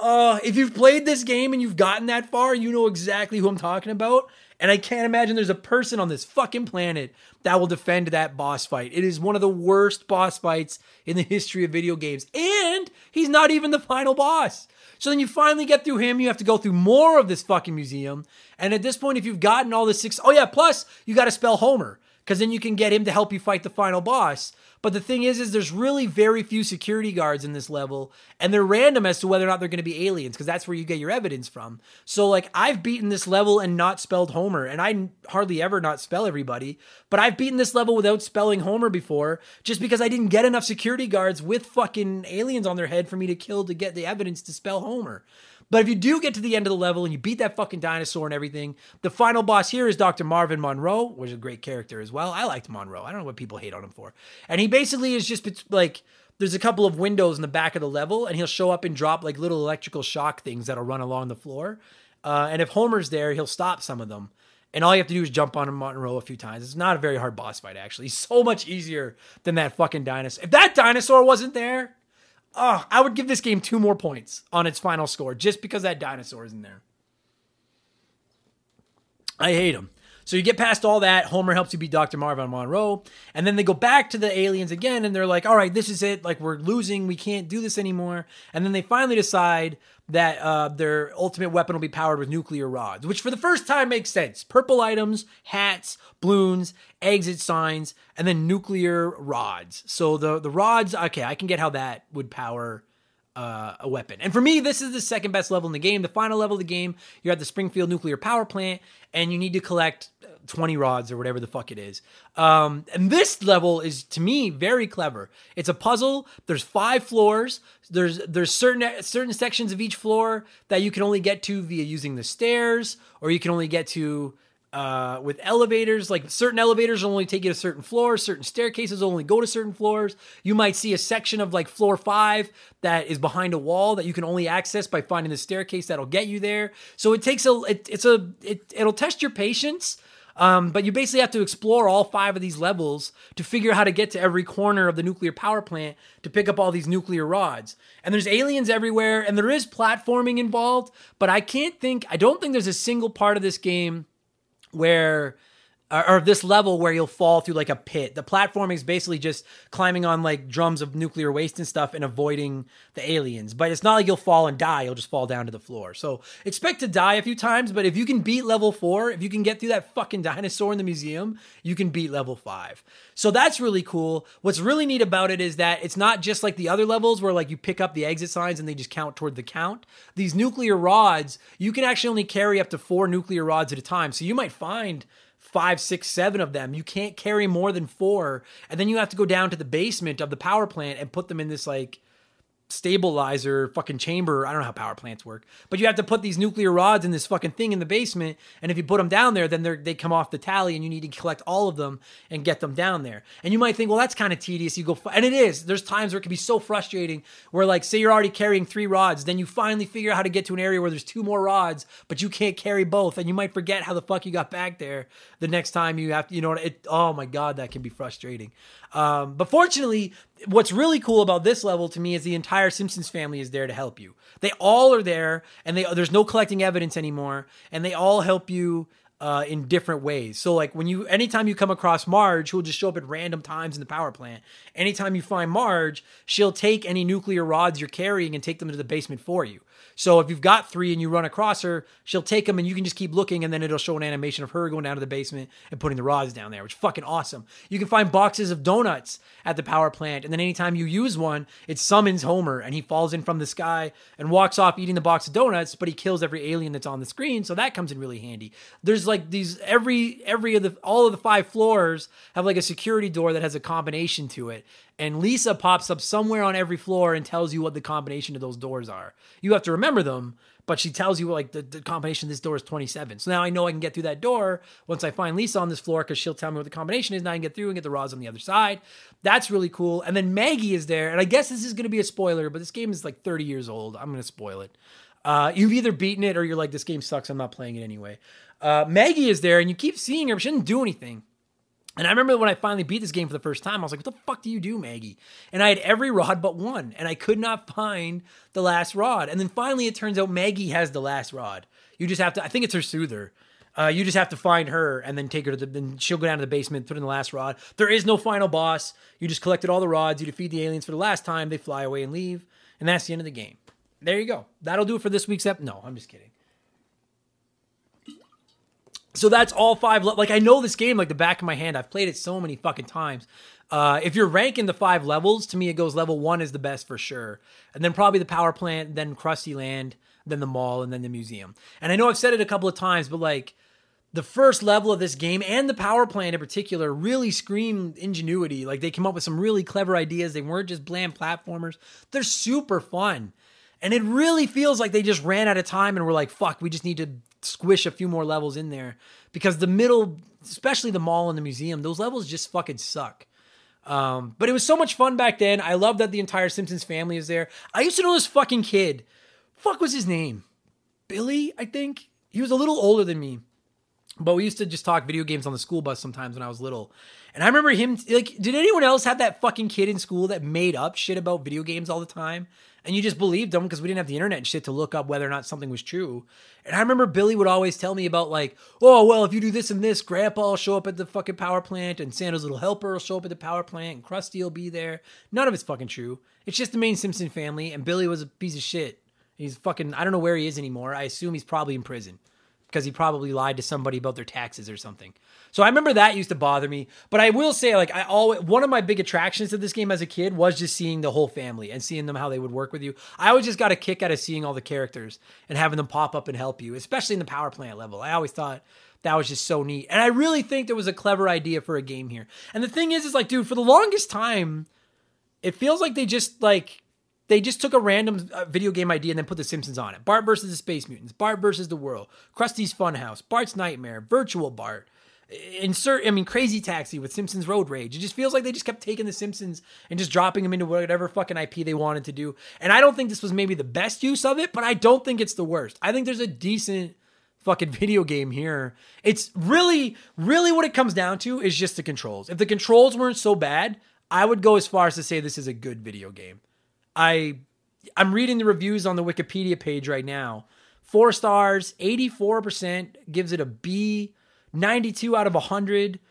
S1: If you've played this game and you've gotten that far, you know exactly who I'm talking about. And I can't imagine there's a person on this fucking planet that will defend that boss fight. It is one of the worst boss fights in the history of video games. And he's not even the final boss. So then you finally get through him. You have to go through more of this fucking museum. And at this point, if you've gotten all the 6... Oh yeah, plus you got to spell Homer, because then you can get him to help you fight the final boss. But the thing is there's really very few security guards in this level, and they're random as to whether or not they're going to be aliens, because that's where you get your evidence from. So, like, I've beaten this level and not spelled Homer, and I hardly ever not spell everybody, but I've beaten this level without spelling Homer before, just because I didn't get enough security guards with fucking aliens on their head for me to kill to get the evidence to spell Homer. But if you do get to the end of the level and you beat that fucking dinosaur and everything, the final boss here is Dr. Marvin Monroe, which is a great character as well. I liked Monroe. I don't know what people hate on him for. And he basically is just like, there's a couple of windows in the back of the level, and he'll show up and drop like little electrical shock things that'll run along the floor. And if Homer's there, he'll stop some of them. And all you have to do is jump on Monroe a few times. It's not a very hard boss fight, actually. He's so much easier than that fucking dinosaur. If that dinosaur wasn't there, I would give this game 2 more points on its final score just because that dinosaur isn't there. I hate him. So you get past all that. Homer helps you beat Dr. Marvin Monroe. And then they go back to the aliens again, and they're like, all right, this is it. Like, we're losing. We can't do this anymore. And then they finally decide that their ultimate weapon will be powered with nuclear rods, which for the first time makes sense. Purple items, hats, balloons, exit signs, and then nuclear rods. So the rods, okay, I can get how that would power a weapon. And for me, this is the second best level in the game. The final level of the game, you're at the Springfield nuclear power plant, and you need to collect 20 rods or whatever the fuck it is. And this level is, to me, very clever. It's a puzzle. There's 5 floors. There's certain sections of each floor that you can only get to via using the stairs, or you can only get to with elevators. Like, certain elevators will only take you to certain floors, certain staircases will only go to certain floors. You might see a section of like floor 5 that is behind a wall that you can only access by finding the staircase that'll get you there. So it takes it'll test your patience. But you basically have to explore all 5 of these levels to figure out how to get to every corner of the nuclear power plant to pick up all these nuclear rods. And there's aliens everywhere, and there is platforming involved, but I don't think there's a single part of this game where, or this level where you'll fall through like a pit. The platforming is basically just climbing on like drums of nuclear waste and stuff and avoiding the aliens. But it's not like you'll fall and die. You'll just fall down to the floor. So expect to die a few times, but if you can beat level 4, if you can get through that fucking dinosaur in the museum, you can beat level 5. So that's really cool. What's really neat about it is that it's not just like the other levels where like you pick up the exit signs and they just count toward the count. These nuclear rods, you can actually only carry up to 4 nuclear rods at a time. So you might find 5, 6, 7 of them. You can't carry more than 4. And then you have to go down to the basement of the power plant and put them in this like stabilizer fucking chamber. I don't know how power plants work, but you have to put these nuclear rods in this fucking thing in the basement. And if you put them down there, then they come off the tally and you need to collect all of them and get them down there. And you might think, well, that's kind of tedious. You go, and it is. There's times where it can be so frustrating where like, say you're already carrying 3 rods, then you finally figure out how to get to an area where there's 2 more rods, but you can't carry both. And you might forget how the fuck you got back there the next time you have to, oh my God, that can be frustrating. But fortunately, what's really cool about this level to me is the entire Simpsons family is there to help you. They all are there, and there's no collecting evidence anymore, and they all help you in different ways. So like anytime you come across Marge, who'll just show up at random times in the power plant, anytime you find Marge, she'll take any nuclear rods you're carrying and take them to the basement for you. So if you've got 3 and you run across her, she'll take them and you can just keep looking, and then it'll show an animation of her going down to the basement and putting the rods down there, which is fucking awesome. You can find boxes of donuts at the power plant, and then anytime you use one, it summons Homer, and he falls in from the sky and walks off eating the box of donuts, but he kills every alien that's on the screen, so that comes in really handy. There's like these, all of the 5 floors have like a security door that has a combination to it. And Lisa pops up somewhere on every floor and tells you what the combination of those doors are. You have to remember them, but she tells you like the combination of this door is 27. So now I know I can get through that door once I find Lisa on this floor because she'll tell me what the combination is. Now I can get through and get the rods on the other side. That's really cool. And then Maggie is there, and I guess this is going to be a spoiler, but this game is like 30 years old. I'm going to spoil it. You've either beaten it or you're like, this game sucks, I'm not playing it anyway. Maggie is there, and you keep seeing her, but she doesn't do anything. And I remember when I finally beat this game for the first time, I was like, what the fuck do you do, Maggie? And I had every rod but one, and I could not find the last rod. And then finally it turns out Maggie has the last rod. You just have to, I think it's her soother. You just have to find her and then take her to then she'll go down to the basement, put in the last rod. There is no final boss. You just collected all the rods. You defeat the aliens for the last time. They fly away and leave. And that's the end of the game. There you go. That'll do it for this week's episode. No, I'm just kidding. So that's all 5. Like, I know this game like the back of my hand. I've played it so many fucking times. If you're ranking the 5 levels, to me it goes level 1 is the best for sure. And then probably the power plant, then Krusty Land, then the mall, and then the museum. And I know I've said it a couple of times, but like the first level of this game and the power plant in particular really scream ingenuity. Like they came up with some really clever ideas. They weren't just bland platformers. They're super fun. And it really feels like they just ran out of time and were like, fuck, we just need to squish a few more levels in there. Because the middle, especially the mall and the museum, those levels just fucking suck. But it was so much fun back then. I love that the entire Simpsons family is there. I used to know this fucking kid. Fuck was his name? Billy, I think? He was a little older than me. But we used to just talk video games on the school bus sometimes when I was little. And I remember him, like, did anyone else have that fucking kid in school that made up shit about video games all the time? And you just believed them because we didn't have the internet and shit to look up whether or not something was true. And I remember Billy would always tell me about like, oh, well, if you do this and this, Grandpa will show up at the fucking power plant and Santa's little helper will show up at the power plant and Krusty will be there. None of it's fucking true. It's just the main Simpson family, and Billy was a piece of shit. He's fucking, I don't know where he is anymore. I assume he's probably in prison because he probably lied to somebody about their taxes or something. So I remember that used to bother me. But I will say, like, one of my big attractions to this game as a kid was just seeing the whole family and seeing them, how they would work with you. I always just got a kick out of seeing all the characters and having them pop up and help you, especially in the power plant level. I always thought that was just so neat. And I really think there was a clever idea for a game here. And the thing is like, dude, for the longest time, it feels like they just took a random video game idea and then put the Simpsons on it. Bart versus the Space Mutants, Bart versus the World, Krusty's Funhouse, Bart's Nightmare, Virtual Bart, Crazy Taxi with Simpsons Road Rage. It just feels like they just kept taking the Simpsons and just dropping them into whatever fucking IP they wanted to do. And I don't think this was maybe the best use of it, but I don't think it's the worst. I think there's a decent fucking video game here. It's really, really what it comes down to is just the controls. If the controls weren't so bad, I would go as far as to say this is a good video game. I'm reading the reviews on the Wikipedia page right now. 4 stars, 84% gives it a B, 92 out of 100.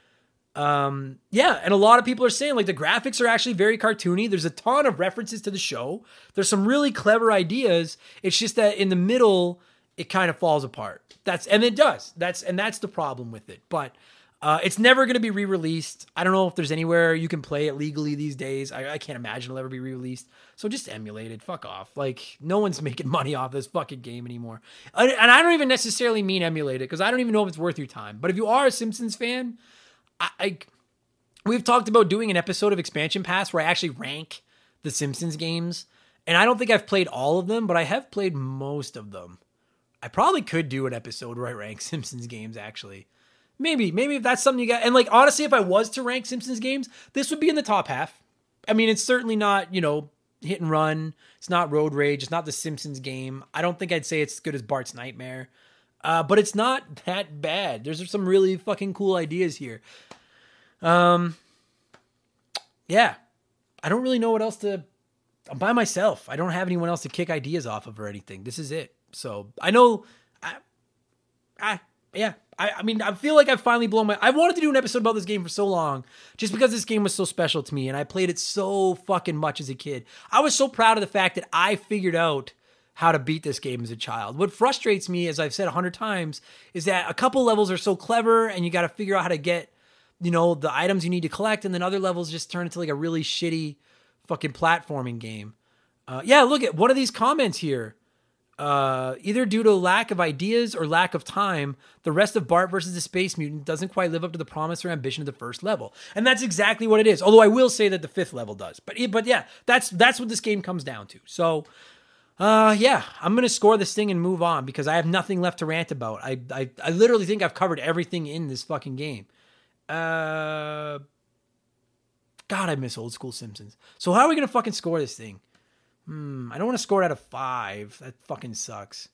S1: And a lot of people are saying like the graphics are actually very cartoony. There's a ton of references to the show. There's some really clever ideas. It's just that in the middle, it kind of falls apart. It does. That's the problem with it. But it's never going to be re-released. I don't know if there's anywhere you can play it legally these days. I can't imagine it'll ever be re-released. So just emulate it. Fuck off. Like, no one's making money off this fucking game anymore. And I don't even necessarily mean emulate it, because I don't even know if it's worth your time. But if you are a Simpsons fan, we've talked about doing an episode of Expansion Pass where I actually rank the Simpsons games. And I don't think I've played all of them, but I have played most of them. I probably could do an episode where I rank Simpsons games, actually. Maybe if that's something you got. And like, honestly, if I was to rank Simpsons games, this would be in the top half. I mean, it's certainly not, hit and run. It's not Road Rage. It's not the Simpsons game. I don't think I'd say it's as good as Bart's Nightmare. But it's not that bad. There's some really fucking cool ideas here. Yeah. I don't really know what else I'm by myself. I don't have anyone else to kick ideas off of or anything. This is it. So I know, yeah. I feel like I've finally blown I wanted to do an episode about this game for so long, just because this game was so special to me, and I played it so fucking much as a kid. I was so proud of the fact that I figured out how to beat this game as a child. What frustrates me, as I've said 100 times, is that a couple levels are so clever, and you got to figure out how to get, the items you need to collect, and then other levels just turn into like a really shitty fucking platforming game. Look at one of these comments here. Either due to lack of ideas or lack of time, the rest of Bart versus the Space Mutant doesn't quite live up to the promise or ambition of the first level. And that's exactly what it is. Although I will say that the 5th level does. But yeah, that's what this game comes down to. So, Yeah, I'm going to score this thing and move on because I have nothing left to rant about. I literally think I've covered everything in this fucking game. God, I miss old school Simpsons. So how are we going to fucking score this thing? I don't want to score it out of 5. That fucking sucks.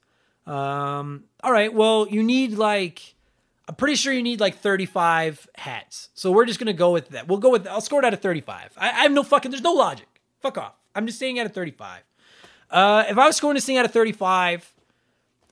S1: All right, well, you need I'm pretty sure you need 35 hats. So we're just going to go with that. I'll score it out of 35. I have there's no logic. Fuck off. I'm just saying out of 35. If I was scoring this thing out of 35,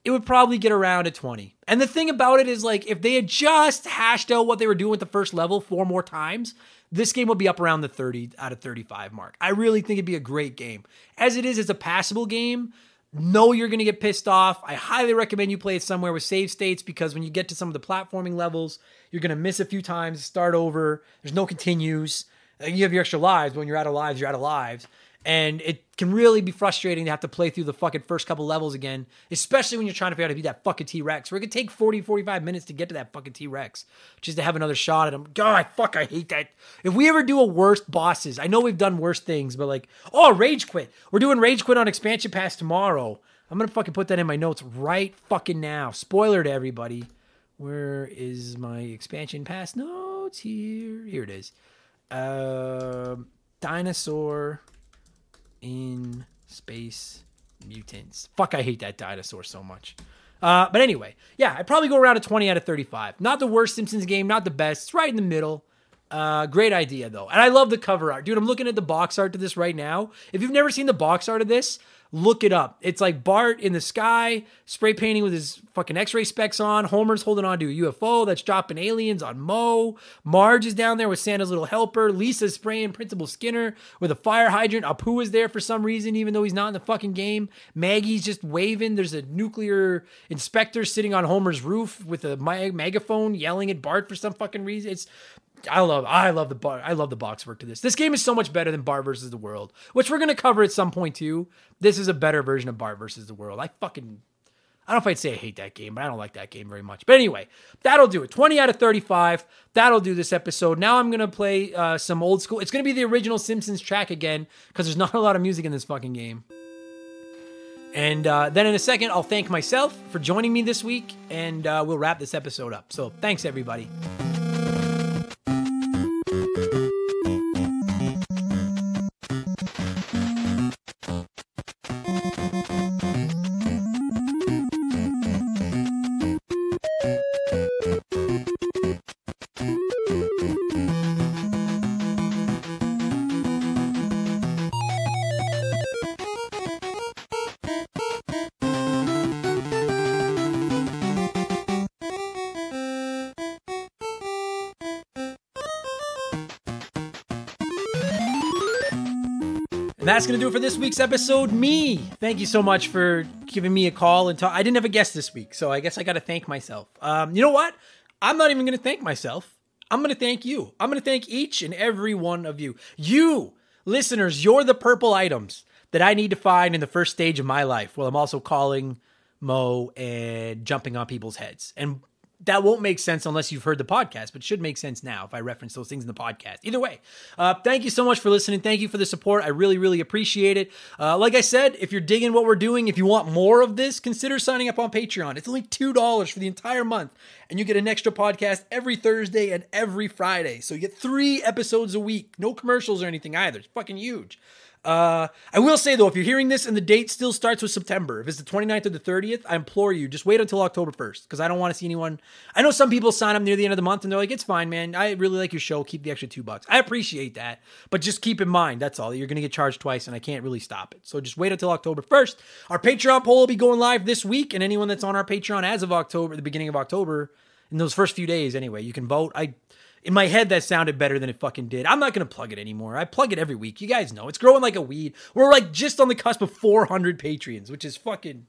S1: it would probably get around at 20. And the thing about it is, if they had just hashed out what they were doing with the first level 4 more times, this game would be up around the 30 out of 35 mark. I really think it'd be a great game. As it is, it's a passable game. No, you're going to get pissed off. I highly recommend you play it somewhere with save states because when you get to some of the platforming levels, you're going to miss a few times, start over. There's no continues. You have your extra lives. But when you're out of lives, you're out of lives. And it can really be frustrating to have to play through the fucking first couple levels again, especially when you're trying to figure out how to beat that fucking T-Rex, where it could take 40, 45 minutes to get to that fucking T-Rex, just to have another shot at him. God, I hate that. If we ever do a worst bosses, I know we've done worse things, but Rage Quit. We're doing Rage Quit on Expansion Pass tomorrow. I'm going to fucking put that in my notes right fucking now. Spoiler to everybody. Where is my Expansion Pass notes? Here it is. Dinosaur in Space Mutants. Fuck, I hate that dinosaur so much. But anyway, yeah, I'd probably go around a 20 out of 35. Not the worst Simpsons game, not the best. It's right in the middle. Great idea, though. And I love the cover art. Dude, I'm looking at the box art to this right now. If you've never seen the box art of this, look it up. It's like Bart in the sky, spray painting with his fucking x-ray specs on. Homer's holding on to a UFO that's dropping aliens on Moe. Marge is down there with Santa's little helper. Lisa's spraying Principal Skinner with a fire hydrant. Apu is there for some reason, even though he's not in the fucking game. Maggie's just waving. There's a nuclear inspector sitting on Homer's roof with a megaphone yelling at Bart for some fucking reason. I love the box work to this. This game is so much better than Bart versus the World, which we're going to cover at some point too. This is a better version of Bart versus the World. I don't know if I'd say I hate that game, but I don't like that game very much. But anyway, that'll do it. 20 out of 35. That'll do this episode. Now I'm going to play some old school. It's going to be the original Simpsons track again because there's not a lot of music in this fucking game. And then in a second, I'll thank myself for joining me this week, and we'll wrap this episode up. So thanks, everybody. And that's going to do it for this week's episode. Me. Thank you so much for giving me a call and talk. I didn't have a guest this week, so I guess I got to thank myself. You know what? I'm not even going to thank myself. I'm going to thank you. I'm going to thank each and every one of you. You, listeners, you're the purple items that I need to find in the first stage of my life while I'm also calling Mo and jumping on people's heads. And that won't make sense unless you've heard the podcast, but should make sense now if I reference those things in the podcast. Either way, thank you so much for listening. Thank you for the support. I really, really appreciate it. Like I said, if you're digging what we're doing, if you want more of this, consider signing up on Patreon. It's only $2 for the entire month, and you get an extra podcast every Thursday and every Friday. So you get 3 episodes a week. No commercials or anything either. It's fucking huge. I will say, though, if you're hearing this and the date still starts with September, if it's the 29th or the 30th, I implore you, just wait until October 1st, because I don't want to see anyone. I know some people sign up near the end of the month and they're like, it's fine, man. I really like your show. Keep the extra $2. I appreciate that. But just keep in mind, that's all. You're going to get charged twice and I can't really stop it. So just wait until October 1st. Our Patreon poll will be going live this week, and anyone that's on our Patreon as of October, the beginning of October, in those first few days anyway, you can vote. In my head, that sounded better than it fucking did. I'm not going to plug it anymore. I plug it every week. You guys know. It's growing like a weed. We're like just on the cusp of 400 Patreons, which is fucking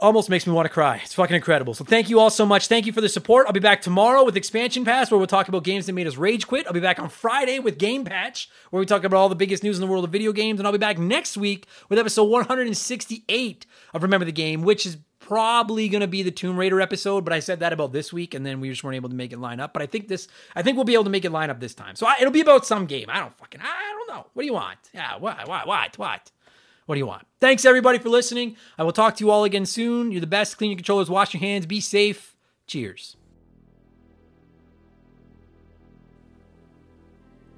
S1: almost makes me want to cry. It's fucking incredible. So thank you all so much. Thank you for the support. I'll be back tomorrow with Expansion Pass, where we'll talk about games that made us rage quit. I'll be back on Friday with Game Patch, where we talk about all the biggest news in the world of video games. And I'll be back next week with episode 168 of Remember the Game, which is probably going to be the Tomb Raider episode, but I said that about this week, and then we just weren't able to make it line up. But I think we'll be able to make it line up this time. So it'll be about some game. I don't know. What do you want? Yeah, what? What do you want? Thanks, everybody, for listening. I will talk to you all again soon. You're the best. Clean your controllers. Wash your hands. Be safe. Cheers.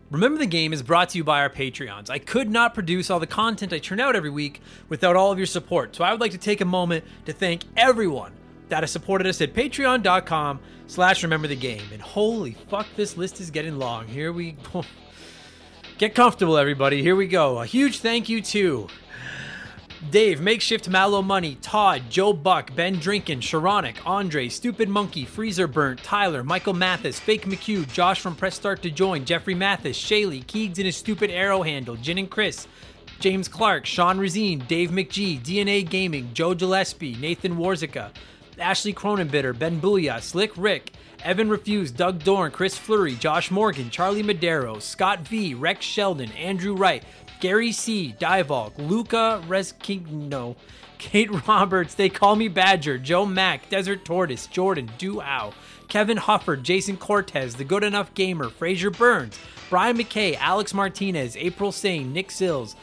S1: Remember the Game is brought to you by our Patreons. I could not produce all the content I churn out every week without all of your support, so I would like to take a moment to thank everyone that has supported us at patreon.com/rememberthegame. And holy fuck, this list is getting long. Here we go. Get comfortable, everybody. Here we go. A huge thank you to Dave, Makeshift Mallow Money, Todd, Joe Buck, Ben Drinkin, Sharonic, Andre, Stupid Monkey, Freezer Burnt, Tyler, Michael Mathis, Fake McHugh, Josh from Press Start to Join, Jeffrey Mathis, Shaylee, Keegs and his stupid arrow handle, Jin and Chris, James Clark, Sean Razine, Dave McGee, DNA Gaming, Joe Gillespie, Nathan Warzica, Ashley Cronenbitter, Ben Booyah, Slick Rick, Evan Refused, Doug Dorn, Chris Fleury, Josh Morgan, Charlie Madero, Scott V, Rex Sheldon, Andrew Wright, Gary C, Divalk, Luca Reskino, Kate Roberts, They Call Me Badger, Joe Mack, Desert Tortoise, Jordan Duhow, Kevin Hufford, Jason Cortez, The Good Enough Gamer, Fraser Burns, Brian McKay, Alex Martinez, April Sane, Nick Sills,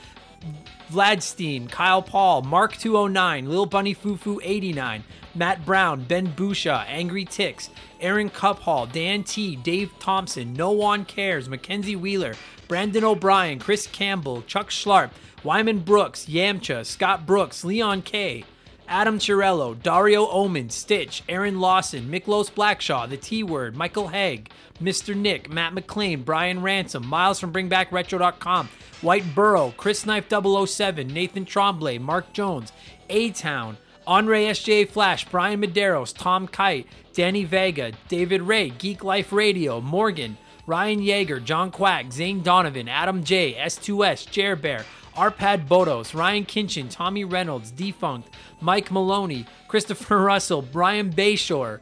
S1: Vladstein, Kyle Paul, Mark 209, Lil Bunny Fufu 89, Matt Brown, Ben Busha, Angry Ticks, Aaron Cuphall, Dan T, Dave Thompson, No One Cares, Mackenzie Wheeler, Brandon O'Brien, Chris Campbell, Chuck Schlarp, Wyman Brooks, Yamcha, Scott Brooks, Leon K, Adam Chirello, Dario Omen, Stitch, Aaron Lawson, Miklos Blackshaw, The T-Word, Michael Haig, Mr. Nick, Matt McLean, Brian Ransom, Miles from BringBackRetro.com, White Burrow, Chris Knife 007, Nathan Tremblay, Mark Jones, A-Town, Andre SJ Flash, Brian Medeiros, Tom Kite, Danny Vega, David Ray, Geek Life Radio, Morgan, Ryan Yeager, John Quack, Zane Donovan, Adam J, S2S, Jer Bear, Arpad Bodos, Ryan Kinchin, Tommy Reynolds, Defunct, Mike Maloney, Christopher Russell, Brian Bayshore,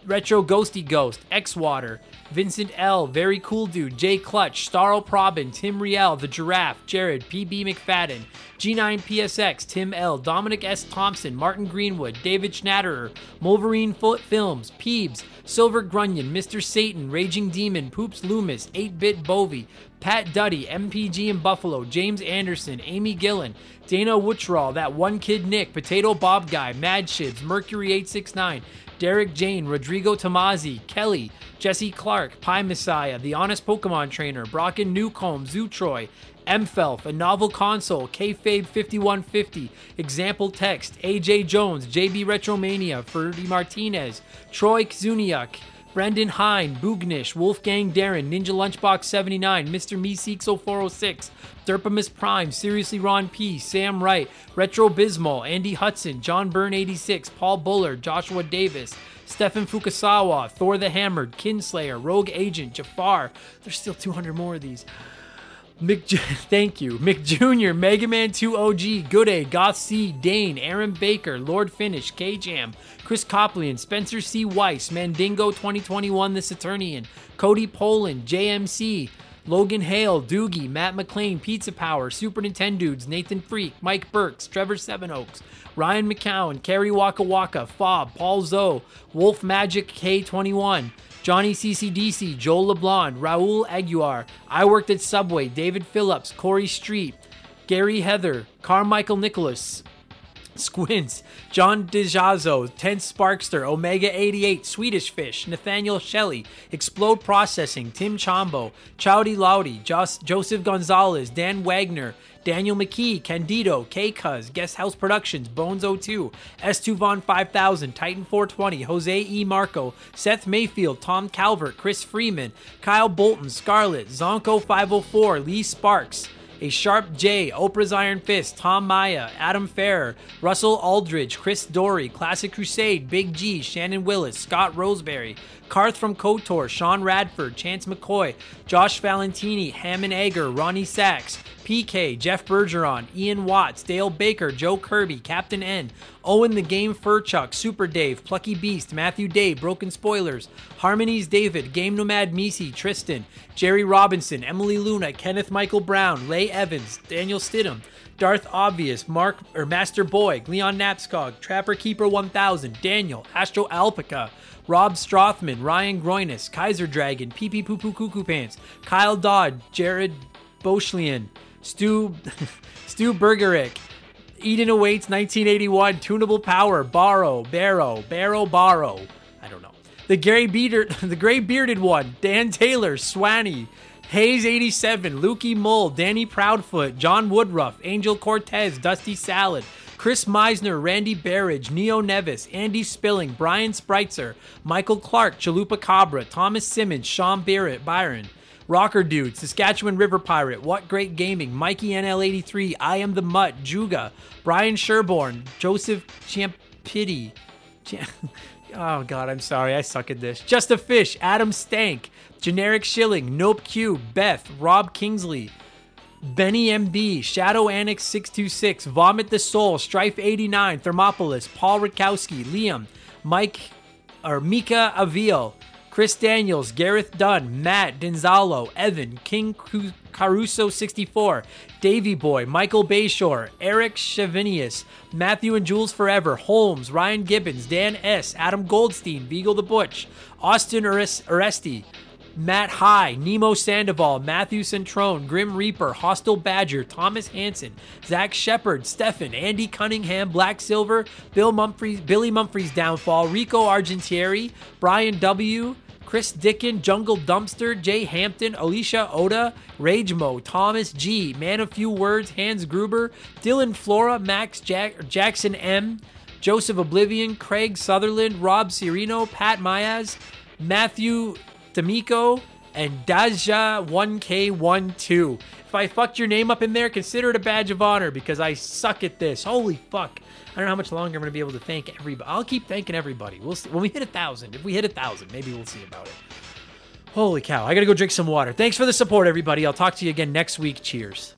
S1: Retro Ghosty Ghost, X-Water, Vincent L, Very Cool Dude, Jay Clutch, Starl Probin, Tim Riel, The Giraffe, Jared, PB McFadden, G9PSX, Tim L, Dominic S. Thompson, Martin Greenwood, David Schnatterer, Wolverine Foot Films, Peebs, Silver Grunion, Mr. Satan, Raging Demon, Poops Loomis, 8-Bit Bovey, Pat Duddy, MPG in Buffalo, James Anderson, Amy Gillen, Dana Wutchraw, That One Kid Nick, Potato Bob Guy, Mad Shibs, Mercury 869, Derek Jane, Rodrigo Tomazzi, Kelly, Jesse Clark, Pie Messiah, The Honest Pokemon Trainer, Brocken Newcomb, Zootroy, Mfelf, A Novel Console, Kayfabe 5150, Example Text, AJ Jones, JB Retromania, Ferdy Martinez, Troy Kzuniak, Brendan Hine, Boognish, Wolfgang Darren, Ninja Lunchbox 79, Mr. Meeseeks 0406, Derpamus Prime, Seriously Ron P, Sam Wright, Retro Bismol, Andy Hudson, John Byrne 86, Paul Bullard, Joshua Davis, Stefan Fukasawa, Thor the Hammered, Kinslayer, Rogue Agent, Jafar. There's still 200 more of these. Thank you. Mick Jr., Mega Man 2 OG, Good A, Goth C, Dane, Aaron Baker, Lord Finish, K-Jam, Chris Coplian, Spencer C. Weiss, Mandingo 2021, The Saturnian, Cody Poland, JMC, Logan Hale, Doogie, Matt McLean, Pizza Power, Super Nintendudes, Nathan Freak, Mike Burks, Trevor Sevenoaks, Ryan McCowan, Kerry Waka Waka, Fob, Paul Zoe, Wolf Magic K21, Johnny CCDC, Joel LeBlanc, Raul Aguiar, I Worked at Subway, David Phillips, Corey Street, Gary Heather, Carmichael Nicholas, Squints, John DiGiazzo, Tense Sparkster, Omega 88, Swedish Fish, Nathaniel Shelley, Explode Processing, Tim Chambo, Chowdy Loudy, Joseph Gonzalez, Dan Wagner, Daniel McKee, Candido, K-Cuz, Guest House Productions, Bones02, S2 Von 5000, Titan 420, Jose E. Marco, Seth Mayfield, Tom Calvert, Chris Freeman, Kyle Bolton, Scarlett, Zonko 504, Lee Sparks, A Sharp J, Oprah's Iron Fist, Tom Maya, Adam Ferrer, Russell Aldridge, Chris Dory, Classic Crusade, Big G, Shannon Willis, Scott Roseberry, Karth from KOTOR, Sean Radford, Chance McCoy, Josh Valentini, Hammond Egger, Ronnie Sachs, PK, Jeff Bergeron, Ian Watts, Dale Baker, Joe Kirby, Captain N, Owen the Game Furchuck, Super Dave, Plucky Beast, Matthew Day, Broken Spoilers, Harmonies David, Game Nomad Misi, Tristan, Jerry Robinson, Emily Luna, Kenneth Michael Brown, Leigh Evans, Daniel Stidham, Darth Obvious, Master Boy, Leon Napskog, Trapper Keeper 1000, Daniel, Astro Alpaca, Rob Strothman, Ryan Groinus, Kaiser Dragon, PP Poo Poo Cuckoo Pants, Kyle Dodd, Jared Boschlian, Stu Bergerick. Eden Awaits 1981, Tunable Power, Barrow. I don't know. The gray bearded one, Dan Taylor, Swanee. Hayes 87, Lukey Mull, Danny Proudfoot, John Woodruff, Angel Cortez, Dusty Salad, Chris Meisner, Randy Barrage, Neo Nevis, Andy Spilling, Brian Spreitzer, Michael Clark, Chalupa Cabra, Thomas Simmons, Sean Byron, Rocker Dude, Saskatchewan River Pirate, What Great Gaming, Mikey NL83, I Am the Mutt, Juga, Brian Sherborne, Joseph Champity. Oh, God, I'm sorry. I suck at this. Just a Fish, Adam Stank, Generic Shilling, Nope Q, Beth, Rob Kingsley, Benny MB, Shadow Annex 626, Vomit the Soul, Strife 89, Thermopolis, Paul Rutkowski, Liam, Mika Avil, Chris Daniels, Gareth Dunn, Matt Denzalo, Evan, King Caruso 64, Davy Boy, Michael Bayshore, Eric Chevinius, Matthew and Jules Forever, Holmes, Ryan Gibbons, Dan S., Adam Goldstein, Beagle the Butch, Austin Oresti, Matt High, Nemo Sandoval, Matthew Centrone, Grim Reaper, Hostile Badger, Thomas Hansen, Zach Shepard, Stefan, Andy Cunningham, Black Silver, Billy Mumphrey's Downfall, Rico Argentieri, Brian W., Chris Dickin, Jungle Dumpster, Jay Hampton, Alicia Oda, Ragemo, Thomas G, Man of Few Words, Hans Gruber, Dylan Flora, Max Jackson M, Joseph Oblivion, Craig Sutherland, Rob Cirino, Pat Mayaz, Matthew D'Amico, and Daja 1K12. If I fucked your name up in there, consider it a badge of honor because I suck at this. Holy fuck. I don't know how much longer I'm going to be able to thank everybody. I'll keep thanking everybody. We'll see. When we hit 1,000, if we hit 1,000, maybe we'll see about it. Holy cow. I got to go drink some water. Thanks for the support, everybody. I'll talk to you again next week. Cheers.